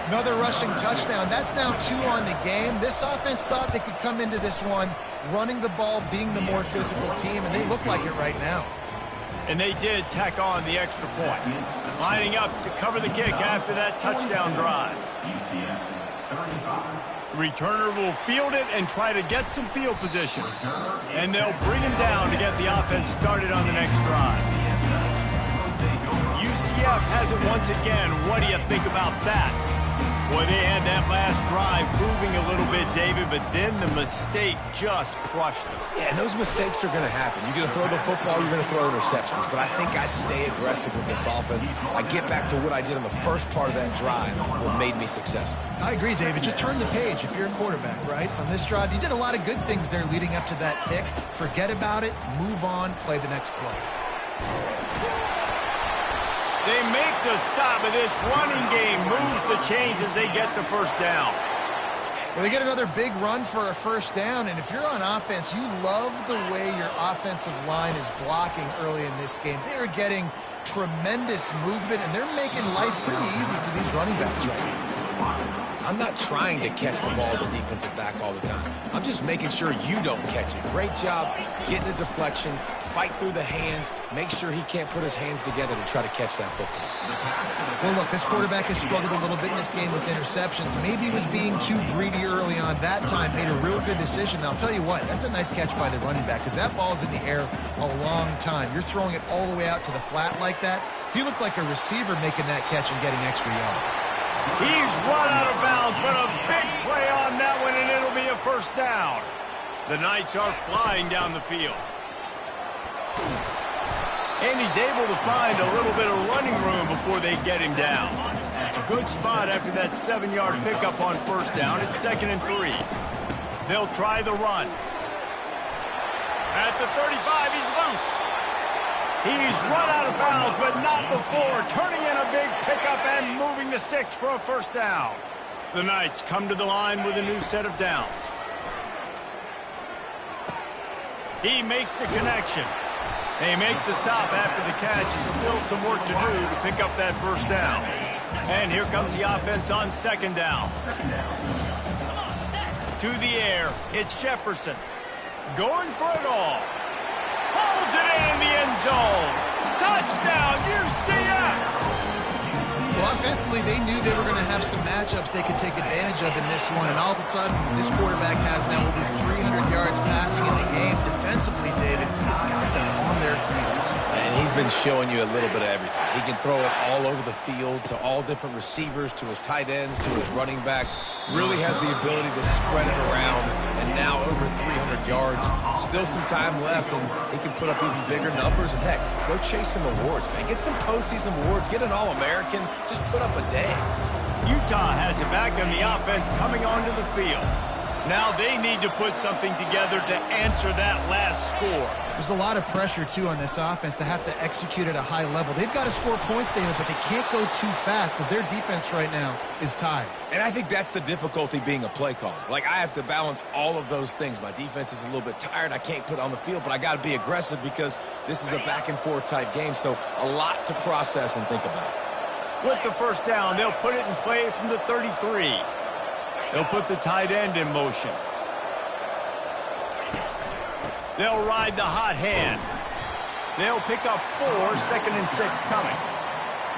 Another rushing touchdown. That's now 2 on the game. This offense thought they could come into this one running the ball, being the more physical team, and they look like it right now. And they did tack on the extra point. Lining up to cover the kick after that touchdown drive. Returner will field it and try to get some field position. And they'll bring him down to get the offense started on the next drive. UCF has it once again. What do you think about that? Boy, they had that last drive moving a little bit, David, but then the mistake just crushed them. Yeah, and those mistakes are going to happen. You're going to throw the football, you're going to throw interceptions. But I think I stay aggressive with this offense. I get back to what I did in the first part of that drive that made me successful. I agree, David. Just turn the page if you're a quarterback, right? On this drive, you did a lot of good things there leading up to that pick. Forget about it, move on, play the next play. They make the stop, and this running game moves the chains as they get the first down. Well, they get another big run for a first down, and if you're on offense, you love the way your offensive line is blocking early in this game. They are getting tremendous movement, and they're making life pretty easy for these running backs right now. I'm not trying to catch the ball as a defensive back all the time. I'm just making sure you don't catch it. Great job getting a deflection, fight through the hands, make sure he can't put his hands together to try to catch that football. Well, look, this quarterback has struggled a little bit in this game with interceptions. Maybe he was being too greedy early on. That time made a real good decision. Now, I'll tell you what, that's a nice catch by the running back because that ball's in the air a long time. You're throwing it all the way out to the flat like that. He looked like a receiver making that catch and getting extra yards. He's run out of bounds, but a big play on that one, and it'll be a first down. The Knights are flying down the field. And he's able to find a little bit of running room before they get him down. A good spot after that 7-yard pickup on first down. It's 2nd and 3. They'll try the run. At the 35, he's loose. He's run out of bounds, but not before. Turning in a big pickup and moving the sticks for a first down. The Knights come to the line with a new set of downs. He makes the connection. They make the stop after the catch, and still some work to do to pick up that first down. And here comes the offense on 2nd down. To the air, it's Jefferson. Going for it all. Pulls it in the end zone. Touchdown, UCF! Well, Offensively, they knew they were going to have some matchups they could take advantage of in this one, and all of a sudden, this quarterback has now over 300 yards passing in the game. Defensively, David, he's got them on their heels. And he's been showing you a little bit of everything. He can throw it all over the field to all different receivers, to his tight ends, to his running backs. Really has the ability to spread it around, and now over 300 yards. Still some time left, and he can put up even bigger numbers. And heck, go chase some awards, man. Get some postseason awards. Get an All-American. Just put up a day. Utah has it back on the offense coming onto the field. Now they need to put something together to answer that last score. There's a lot of pressure, too, on this offense to have to execute at a high level. They've got to score points, David, but they can't go too fast because their defense right now is tired. And I think that's the difficulty being a play caller. Like, I have to balance all of those things. My defense is a little bit tired. I can't put it on the field, but I got to be aggressive because this is a back-and-forth type game, so a lot to process and think about. With the first down, they'll put it in play from the 33. They'll put the tight end in motion. They'll ride the hot hand. They'll pick up 4, 2nd and 6 coming.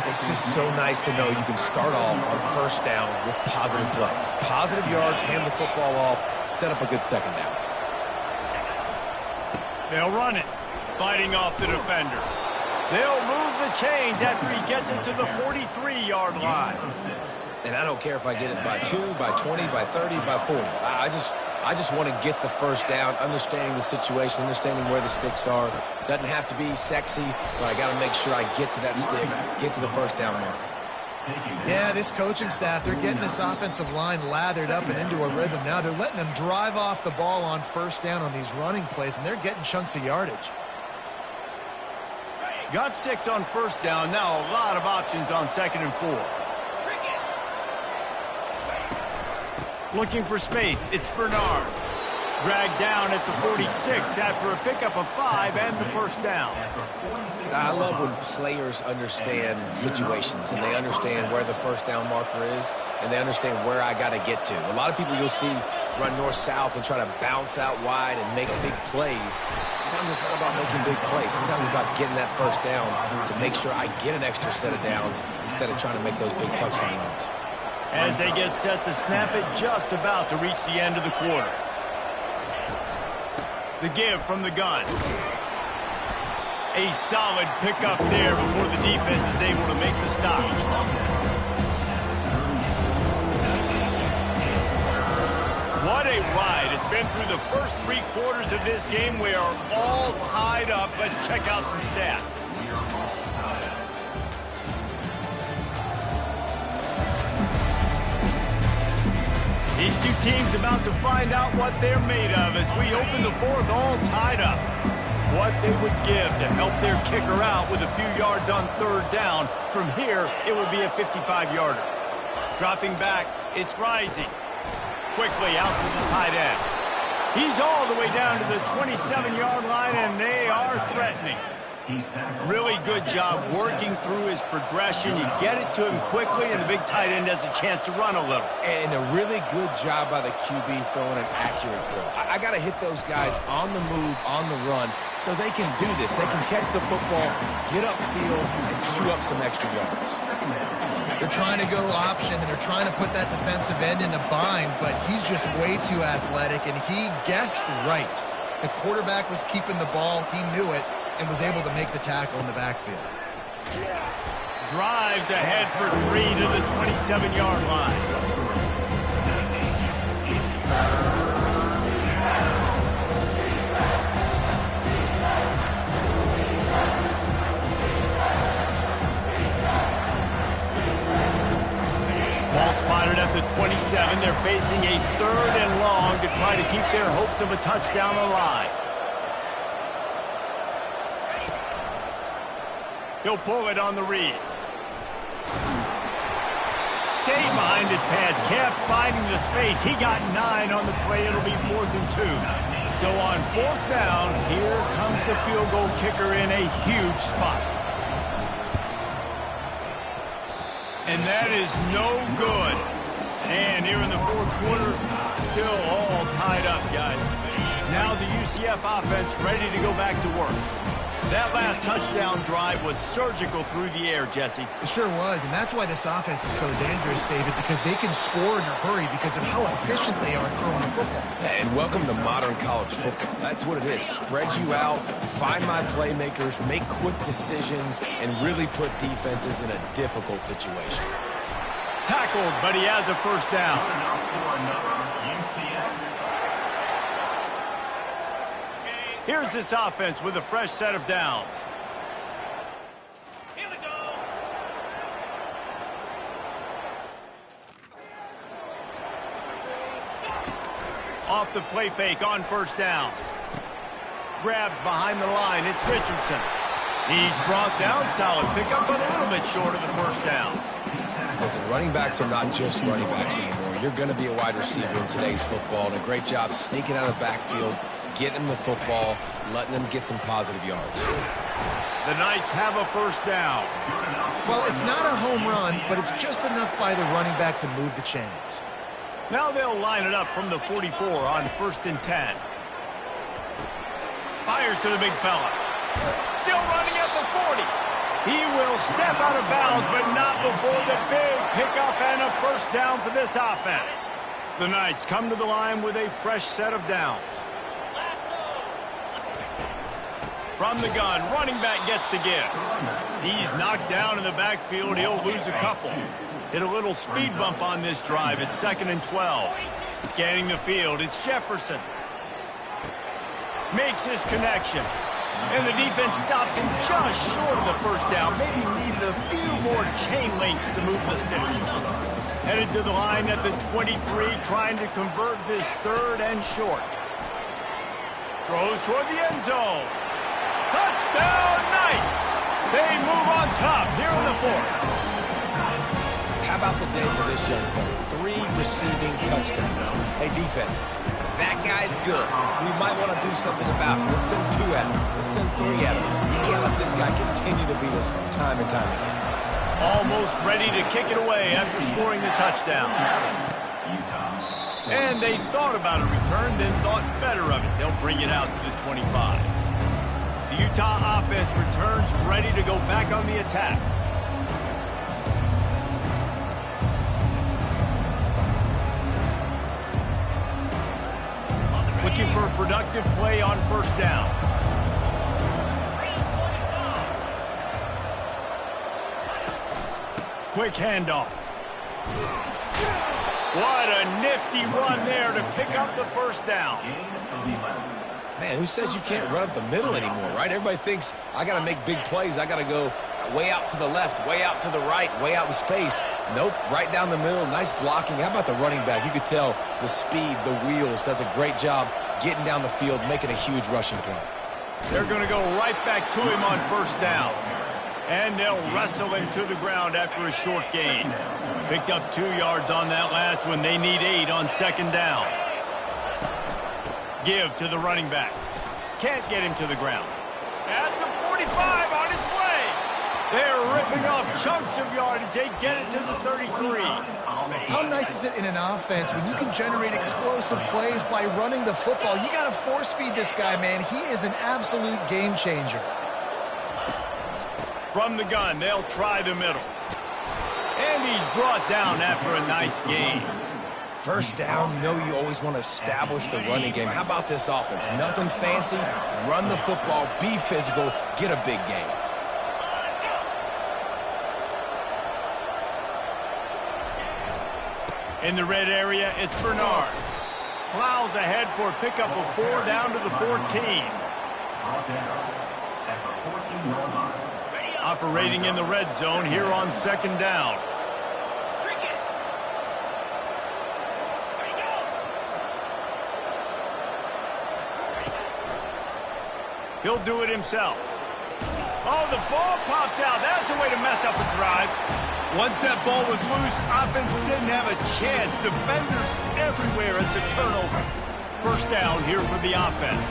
It's just so nice to know you can start off on first down with positive plays. Positive yards, hand the football off, set up a good second down. They'll run it, fighting off the defender. They'll move the chains after he gets it to the 43-yard line. And I don't care if I get it by 2, by 20, by 30, by 40. I just want to get the first down, understanding the situation, understanding where the sticks are. Doesn't have to be sexy, but I got to make sure I get to that stick, get to the first down mark. Yeah, this coaching staff, they're getting this offensive line lathered up and into a rhythm. Now they're letting them drive off the ball on first down on these running plays, and they're getting chunks of yardage. Got 6 on first down. Now a lot of options on 2nd and 4. Looking for space. It's Bernard. Dragged down at the 46 after a pickup of 5 and the first down. I love when players understand situations and they understand where the first down marker is and they understand where I got to get to. A lot of people you'll see run north-south and try to bounce out wide and make big plays. Sometimes it's not about making big plays. Sometimes it's about getting that first down to make sure I get an extra set of downs instead of trying to make those big touchdown runs. As they get set to snap it, just about to reach the end of the quarter. The give from the gun. A solid pickup there before the defense is able to make the stop. What a ride. It's been through the first 3 quarters of this game. We are all tied up. Let's check out some stats. These two teams about to find out what they're made of as we open the 4th all tied up. What they would give to help their kicker out with a few yards on 3rd down. From here, it would be a 55-yarder. Dropping back, it's Rising. Quickly out to the tight end. He's all the way down to the 27-yard line, and they are threatening. Really good job working through his progression. You get it to him quickly, and the big tight end has a chance to run a little. And a really good job by the QB throwing an accurate throw. I got to hit those guys on the move, on the run, so they can do this. They can catch the football, get upfield, and chew up some extra yards. They're trying to go option, and they're trying to put that defensive end in a bind, but he's just way too athletic, and he guessed right. The quarterback was keeping the ball. He knew it and was able to make the tackle in the backfield. Drives ahead for 3 to the 27-yard line. Ball spotted at the 27. They're facing a 3rd and long to try to keep their hopes of a touchdown alive. He'll pull it on the read. Stayed behind his pads, kept finding the space. He got 9 on the play. It'll be 4th and 2. So on 4th down, here comes the field goal kicker in a huge spot. And that is no good. And here in the 4th quarter, still all tied up, guys. Now the UCF offense ready to go back to work. That last touchdown drive was surgical through the air, Jesse. It sure was, and that's why this offense is so dangerous, David, because they can score in a hurry because of how efficient they are throwing the football. And welcome to modern college football. That's what it is. Spread you out, find my playmakers, make quick decisions, and really put defenses in a difficult situation. Tackled, but he has a first down. Here's this offense with a fresh set of downs. Here we go. Off the play fake on first down. Grabbed behind the line. It's Richardson. He's brought down. Solid pickup, but a little bit short of the first down. Listen, running backs are not just running backs anymore. You're going to be a wide receiver in today's football, and a great job sneaking out of the backfield, getting the football, letting them get some positive yards. The Knights have a first down. Well, it's not a home run, but it's just enough by the running back to move the chains. Now they'll line it up from the 44 on 1st and 10. Fires to the big fella. Still running at the 40. He will step out of bounds, but not before the big pickup and a first down for this offense. The Knights come to the line with a fresh set of downs. From the gun, running back gets to give. He's knocked down in the backfield. He'll lose a couple. Hit a little speed bump on this drive. It's 2nd and 12. Scanning the field, it's Jefferson. Makes his connection. And the defense stops him just short of the first down. Maybe needed a few more chain links to move the sticks. Headed to the line at the 23, trying to convert this 3rd and short. Throws toward the end zone. Touchdown, Knights! They move on top here in the 4th. How about the day for this young fella? 3 receiving touchdowns. Hey, defense, that guy's good. We might want to do something about him. Let's send 2 at him. Let's send 3 at him. You can't let this guy continue to beat us time and time again. Almost ready to kick it away after scoring the touchdown. And they thought about a return, then thought better of it. They'll bring it out to the 25. The Utah offense returns ready to go back on the attack. Looking for a productive play on first down. Quick handoff. What a nifty run there to pick up the first down. Man, who says you can't run up the middle anymore, right? Everybody thinks I got to make big plays. I got to go way out to the left, way out to the right, way out in space. Nope, right down the middle. Nice blocking. How about the running back? You could tell the speed, the wheels, does a great job getting down the field, making a huge rushing play. They're going to go right back to him on first down. And they'll wrestle him to the ground after a short gain. Picked up 2 yards on that last one. They need 8 on 2nd down. Give to the running back. Can't get him to the ground. At the 45 on its way. They're ripping off chunks of yardage. They get it to the 33. How nice is it in an offense when you can generate explosive plays by running the football? You got to force feed this guy, man. He is an absolute game changer. From the gun, they'll try the middle. And he's brought down after a nice gain. First down, you know you always want to establish the running game. How about this offense? Nothing fancy. Run the football, be physical, get a big gain. In the red area, it's Bernard. Plows ahead for a pickup of 4 down to the 14. Operating in the red zone here on 2nd down. He'll do it himself. Oh, the ball popped out. That's a way to mess up a drive. Once that ball was loose, offense didn't have a chance. Defenders everywhere. It's a turnover. First down here for the offense.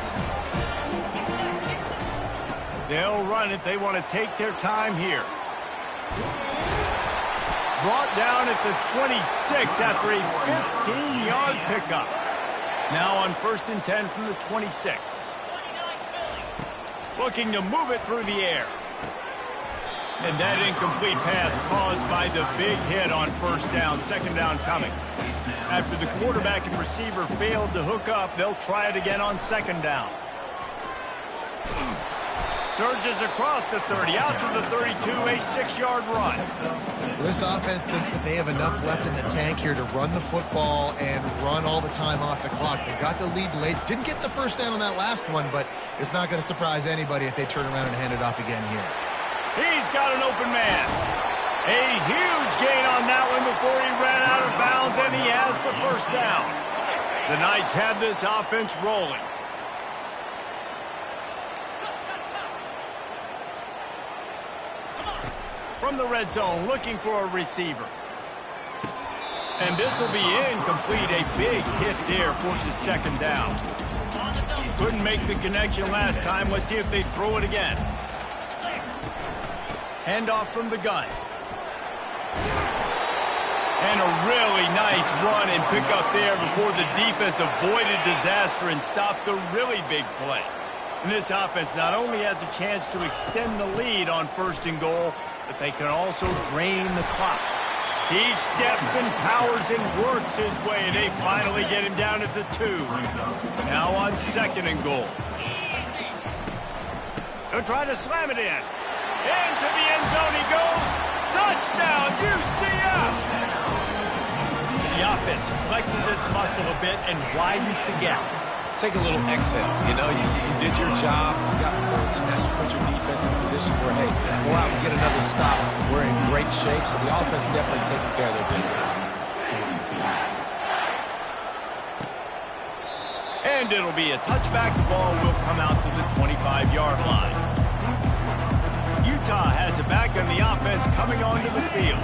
They'll run it. They want to take their time here. Brought down at the 26 after a 15-yard pickup. Now on 1st and 10 from the 26. Looking to move it through the air. And that incomplete pass caused by the big hit on first down, second down coming. After the quarterback and receiver failed to hook up, they'll try it again on second down. Surges across the 30, out to the 32, a 6-yard run. This offense thinks that they have enough left in the tank here to run the football and run all the time off the clock. They got the lead late. Didn't get the first down on that last one, but it's not going to surprise anybody if they turn around and hand it off again here. He's got an open man. A huge gain on that one before he ran out of bounds, and he has the first down. The Knights have this offense rolling. From the red zone, looking for a receiver. And this will be incomplete. A big hit there forces second down. Couldn't make the connection last time. Let's see if they throw it again. Handoff from the gun. And a really nice run and pick up there before the defense avoided disaster and stopped the really big play. And this offense not only has a chance to extend the lead on first and goal, but they can also drain the clock. He steps and powers and works his way. They finally get him down at the 2. Now on second and goal. They'll try to slam it in. Into the end zone he goes. Touchdown, UCF! The offense flexes its muscle a bit and widens the gap. Take a little exit. You know, you did your job. You got points. Now you put your defense in a position where, hey, go out and get another stop. We're in great shape, so the offense definitely taking care of their business. And it'll be a touchback. The ball will come out to the 25-yard line. Utah has it back on the offense coming onto the field.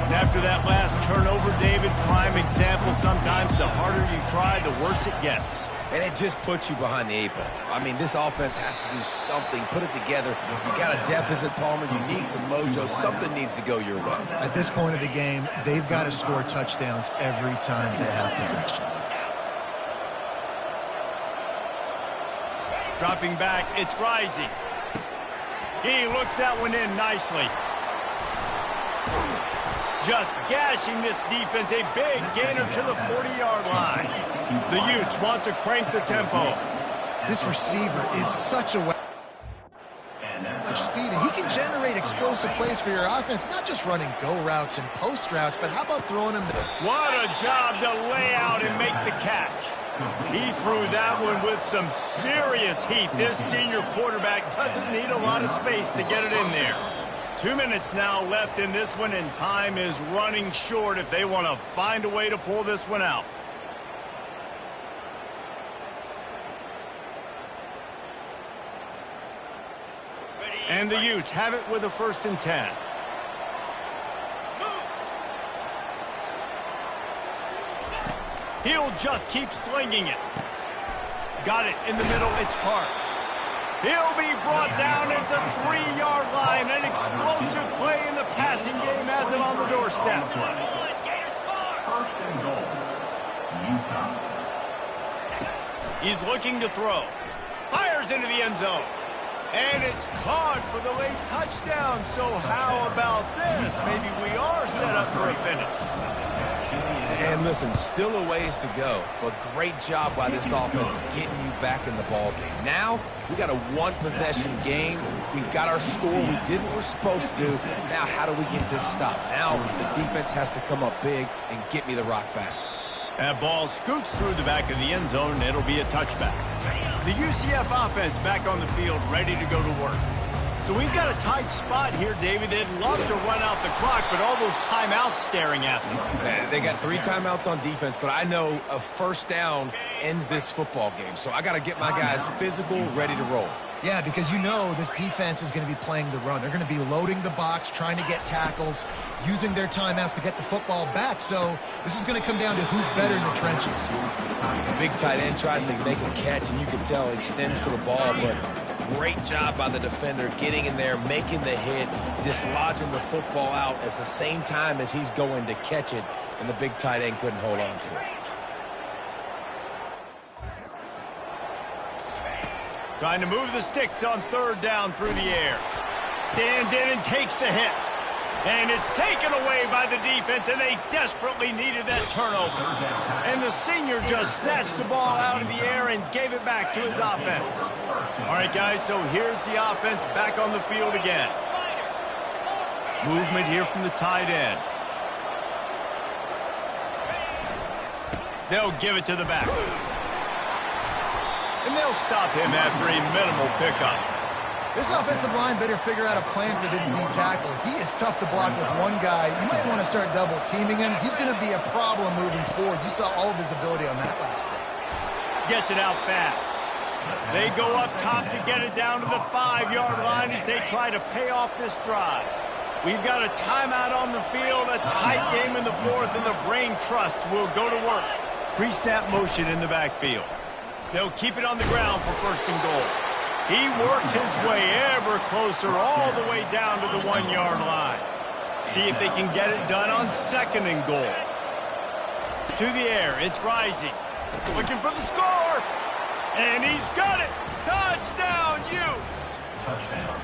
And after that last turnover, David, prime example, sometimes the harder you try, the worse it gets. And it just puts you behind the 8 ball. I mean, this offense has to do something, put it together. You got a deficit, Palmer. You need some mojo. Something needs to go your way. At this point of the game, they've got to score touchdowns every time they have possession. Dropping back, it's Rising. He looks that one in nicely. Just gashing this defense, a big gainer to the 40-yard line. The Utes want to crank the tempo. This receiver is such a speed, and he can generate explosive plays for your offense, not just running go routes and post routes, but how about throwing him? What a job to lay out and make the catch. He threw that one with some serious heat. This senior quarterback doesn't need a lot of space to get it in there. 2 minutes now left in this one, and time is running short if they want to find a way to pull this one out. And the Utes have it with a 1st and 10. He'll just keep slinging it. Got it in the middle, it's Parks. He'll be brought down at the 3-yard line. An explosive play in the passing game has him on the doorstep. 1st and goal. Utah. He's looking to throw. Fires into the end zone. And it's caught for the late touchdown. So how about this? Maybe we are set up for a finish. And listen, still a ways to go, but great job by this offense getting you back in the ball game. Now, we got a one-possession game. We've got our score. We did what we're supposed to do. Now, how do we get this stop? Now, the defense has to come up big and get me the rock back. That ball scoots through the back of the end zone, and it'll be a touchback. The UCF offense back on the field, ready to go to work. So we've got a tight spot here, David. They'd love to run out the clock, but all those timeouts staring at them. They got 3 timeouts on defense, but I know a first down ends this football game. So I got to get my guys physical, ready to roll. Yeah, because you know this defense is going to be playing the run. They're going to be loading the box, trying to get tackles, using their timeouts to get the football back. So this is going to come down to who's better in the trenches. The big tight end tries to make a catch, and you can tell he extends for the ball, but great job by the defender getting in there, making the hit, dislodging the football out at the same time as he's going to catch it, and the big tight end couldn't hold on to it. Trying to move the sticks on third down through the air. Stands in and takes the hit. And it's taken away by the defense, and they desperately needed that turnover. And the senior just snatched the ball out of the air and gave it back to his offense. All right, guys, so here's the offense back on the field again. Movement here from the tight end. They'll give it to the back. And they'll stop him after a minimal pickup. This offensive line better figure out a plan for this D tackle. He is tough to block with one guy. You might want to start double teaming him. He's going to be a problem moving forward. You saw all of his ability on that last play. Gets it out fast. They go up top to get it down to the 5-yard line as they try to pay off this drive. We've got a timeout on the field, a tight game in the fourth, and the brain trust will go to work. Pre-snap motion in the backfield. They'll keep it on the ground for first and goal. He works his way ever closer all the way down to the 1-yard line. See if they can get it done on second and goal. To the air, it's Rising. Looking for the score. And he's got it. Touchdown, Utes. Touchdown.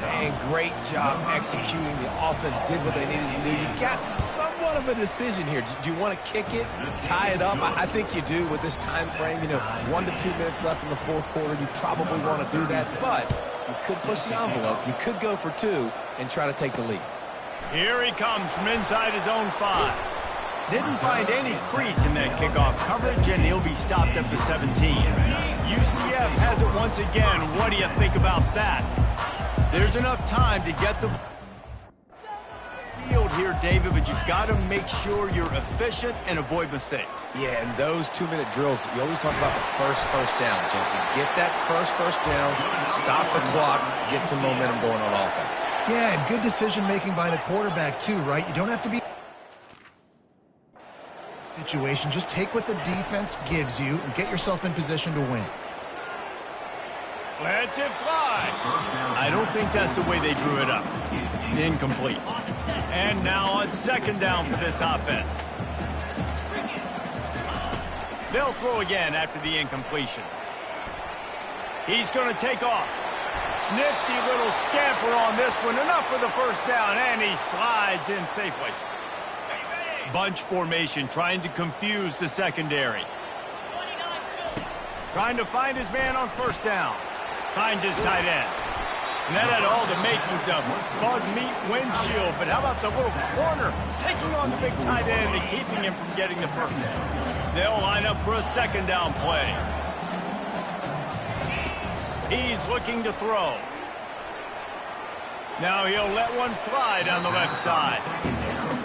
And great job executing. The offense did what they needed to do. You got somewhat of a decision here. Do you want to kick it, tie it up? I think you do with this time frame. 1 to 2 minutes left in the fourth quarter. You probably want to do that, but you could push the envelope. You could go for 2 and try to take the lead. Here he comes from inside his own 5. Didn't find any crease in that kickoff coverage, and he'll be stopped at the 17. UCF has it once again. What do you think about that? There's enough time to get the field here, David, but you've got to make sure you're efficient and avoid mistakes. Yeah, and those 2-minute drills, you always talk about the first down, Jason. Get that first down, stop the clock, get some momentum going on offense. Yeah, and good decision-making by the quarterback, too, right? You don't have to be situation. Just take what the defense gives you and get yourself in position to win. Let's it fly. I don't think that's the way they drew it up. Incomplete. And now on second down for this offense. They'll throw again after the incompletion. He's going to take off. Nifty little scamper on this one. Enough for the first down, and he slides in safely. Bunch formation, trying to confuse the secondary. Trying to find his man on first down. Finds his tight end. And that had all the makings of bug meat windshield, but how about the little corner taking on the big tight end and keeping him from getting the first down? They'll line up for a second down play. He's looking to throw. Now he'll let one fly down the left side.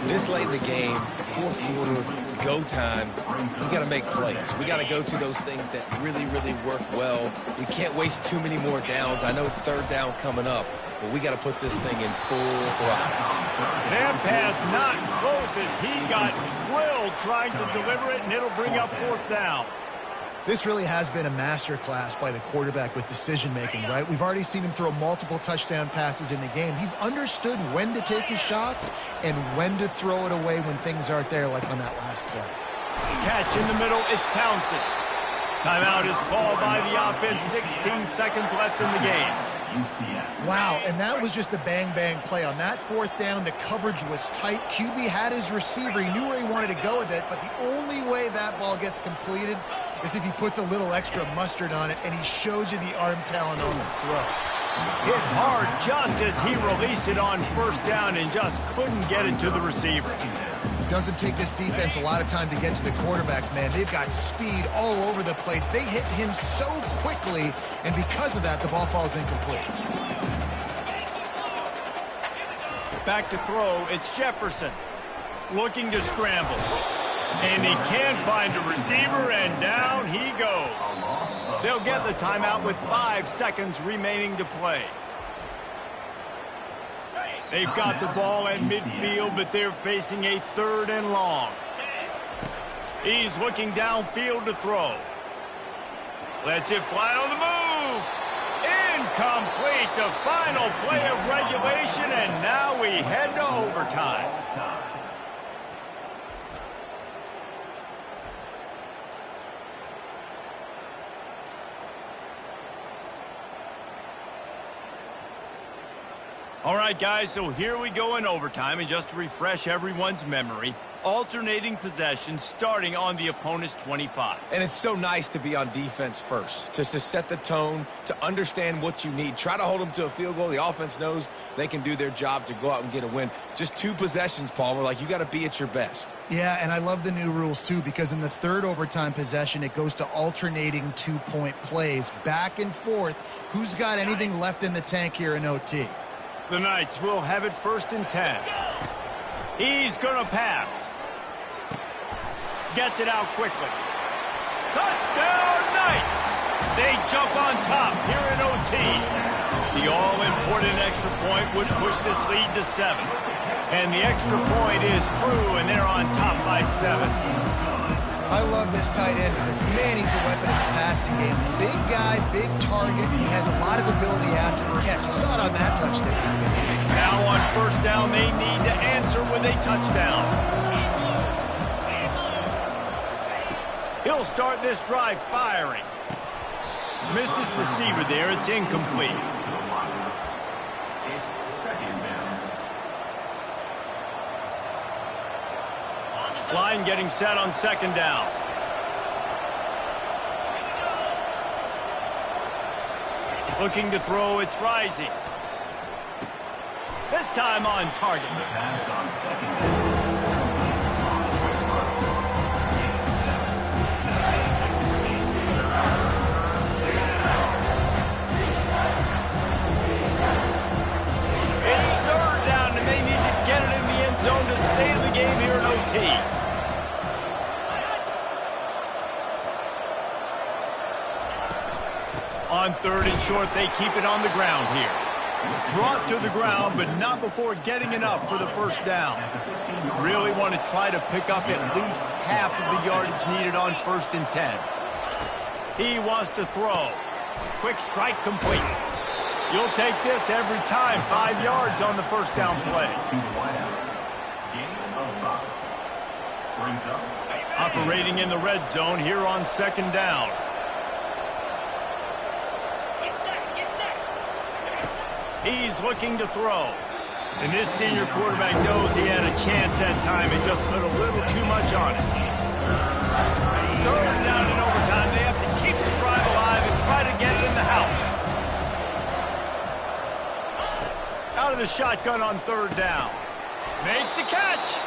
This late in the game, fourth quarter, go time, we got to make plays. We got to go to those things that really work well. We can't waste too many more downs. I know it's third down coming up, but we got to put this thing in full throttle. That pass not close as he got drilled trying to deliver it, and it'll bring up fourth down. This really has been a masterclass by the quarterback with decision-making, right? We've already seen him throw multiple touchdown passes in the game. He's understood when to take his shots and when to throw it away when things aren't there, like on that last play. Catch in the middle, it's Townsend. Timeout is called by the offense, 16 seconds left in the game. Wow, and that was just a bang-bang play. On that fourth down, the coverage was tight. QB had his receiver. He knew where he wanted to go with it, but the only way that ball gets completed is if he puts a little extra mustard on it, and he shows you the arm talent on the throw. Hit hard just as he released it on first down and just couldn't get it to the receiver. It doesn't take this defense a lot of time to get to the quarterback, man. They've got speed all over the place. They hit him so quickly, and because of that, the ball falls incomplete. Back to throw, it's Jefferson. Looking to scramble. And he can't find a receiver, and down he goes. They'll get the timeout with 5 seconds remaining to play. They've got the ball at midfield, but they're facing a third and long. He's looking downfield to throw. Lets it fly on the move. Incomplete, the final play of regulation, and now we head to overtime. All right, guys, so here we go in overtime, and just to refresh everyone's memory, alternating possession starting on the opponent's 25. And it's so nice to be on defense first, just to set the tone, to understand what you need. Try to hold them to a field goal. The offense knows they can do their job to go out and get a win. Just 2 possessions, Palmer. Like, you got to be at your best. Yeah, and I love the new rules, too, because in the third overtime possession, it goes to alternating 2-point plays, back and forth. Who's got anything left in the tank here in OT? The Knights will have it 1st and 10. He's going to pass. Gets it out quickly. Touchdown, Knights! They jump on top here in OT. The all-important extra point would push this lead to 7. And the extra point is true, and they're on top by 7. I love this tight end because, man, he's a weapon in the passing game. Big guy, big target, and he has a lot of ability after the catch. You saw it on that touchdown. Now on 1st down, they need to answer with a touchdown. He'll start this drive firing. Missed his receiver there. It's incomplete. It's 2nd down. Line getting set on 2nd down. Looking to throw, it's rising. This time on target. The pass on 2nd down. It's 3rd down, and they need to get it in the end zone to stay in the game here in OT. On 3rd and short, they keep it on the ground here. Brought to the ground, but not before getting enough for the 1st down. Really want to try to pick up at least half of the yardage needed on 1st and 10. He wants to throw. Quick strike complete. You'll take this every time. 5 yards on the 1st down play. Operating in the red zone here on 2nd down. He's looking to throw. And this senior quarterback knows he had a chance that time and just put a little too much on it. 3rd down in overtime. They have to keep the drive alive and try to get it in the house. Out of the shotgun on 3rd down. Makes the catch.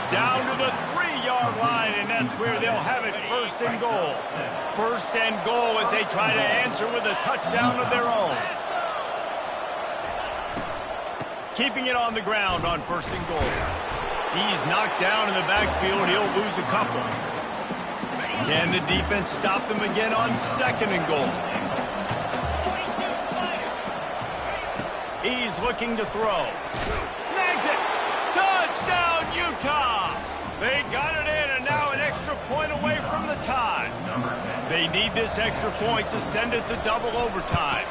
Down to the 3-yard line, and that's where they'll have it 1st and goal. 1st and goal as they try to answer with a touchdown of their own. Keeping it on the ground on 1st and goal. He's knocked down in the backfield. He'll lose a couple. Can the defense stop them again on 2nd and goal? He's looking to throw. Snags it. Touchdown, Utah. They got it in, and now an extra point away from the tie. They need this extra point to send it to double overtime.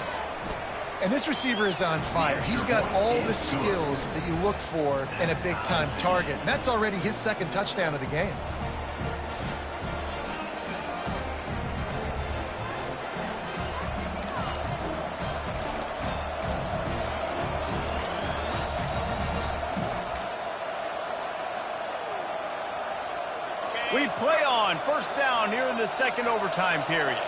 And this receiver is on fire. He's got all the skills that you look for in a big-time target. And that's already his 2nd touchdown of the game. We play on 1st down here in the 2nd overtime period.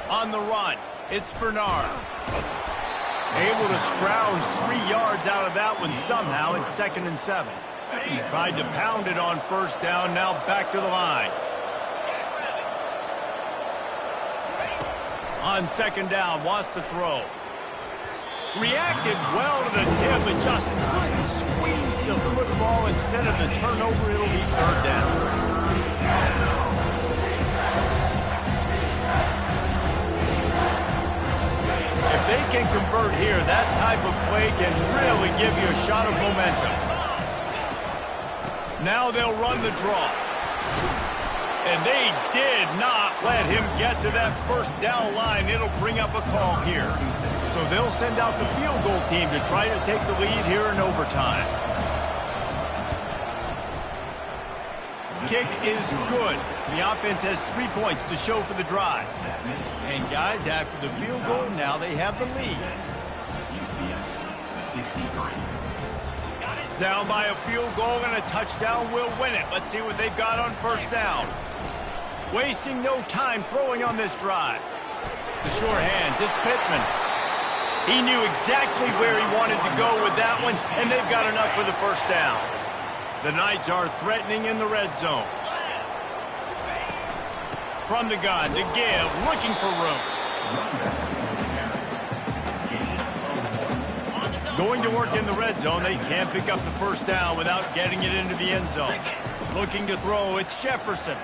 On the run, it's Bernard. Able to scrounge 3 yards out of that one somehow. It's 2nd and 7. Tried to pound it on 1st down, now back to the line. On 2nd down, wants to throw. Reacted well to the tip, but just couldn't squeeze the football. Instead of the turnover, it'll be 3rd down. If they can convert here, that type of play can really give you a shot of momentum. Now they'll run the draw. And they did not let him get to that 1st down line. It'll bring up a call here. So they'll send out the field goal team to try to take the lead here in overtime. kick is good. The offense has 3 points to show for the drive. And guys, after the field goal, now they have the lead. Down by a field goal and a touchdown will win it. Let's see what they've got on first down. Wasting no time throwing on this drive. The sure hands, it's Pittman. He knew exactly where he wanted to go with that one, and they've got enough for the first down. The Knights are threatening in the red zone. From the gun to give, looking for room. Going to work in the red zone, they can't pick up the first down without getting it into the end zone. Looking to throw, it's Jefferson.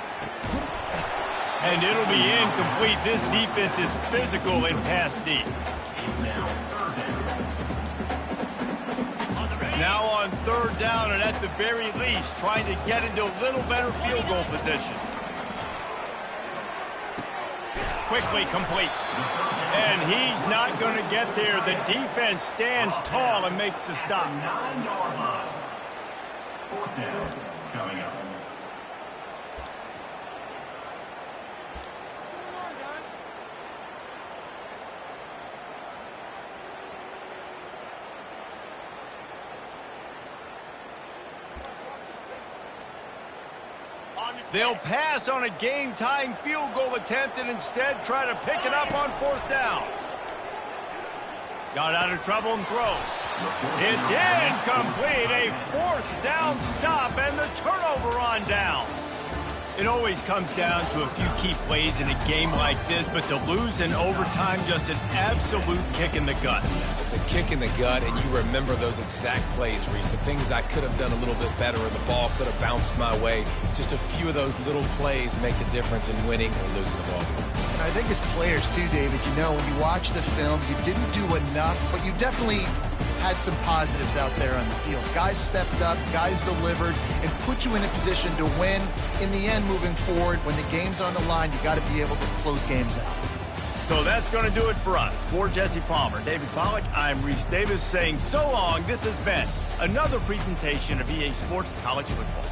And it'll be incomplete. This defense is physical in pass deep. Now on third down, and at the very least, trying to get into a little better field goal position. Quickly complete. And he's not going to get there. The defense stands tall and makes the stop. 9-yard line. Fourth down coming up. They'll pass on a game-tying field goal attempt and instead try to pick it up on fourth down. Got out of trouble and throws. It's incomplete. A fourth down stop and the turnover on downs. It always comes down to a few key plays in a game like this, but to lose in overtime, just an absolute kick in the gut. It's a kick in the gut, and you remember those exact plays, Reese. The things I could have done a little bit better, or the ball could have bounced my way. Just a few of those little plays make the difference in winning or losing the ball. And I think as players too, David, you know, when you watch the film, you didn't do enough, but you definitely had some positives out there on the field. Guys stepped up, guys delivered, and put you in a position to win. In the end, moving forward, when the game's on the line, you got to be able to close games out. So that's going to do it for us. For Jesse Palmer, David Pollack, I'm Reese Davis saying so long. This has been another presentation of EA Sports College Football.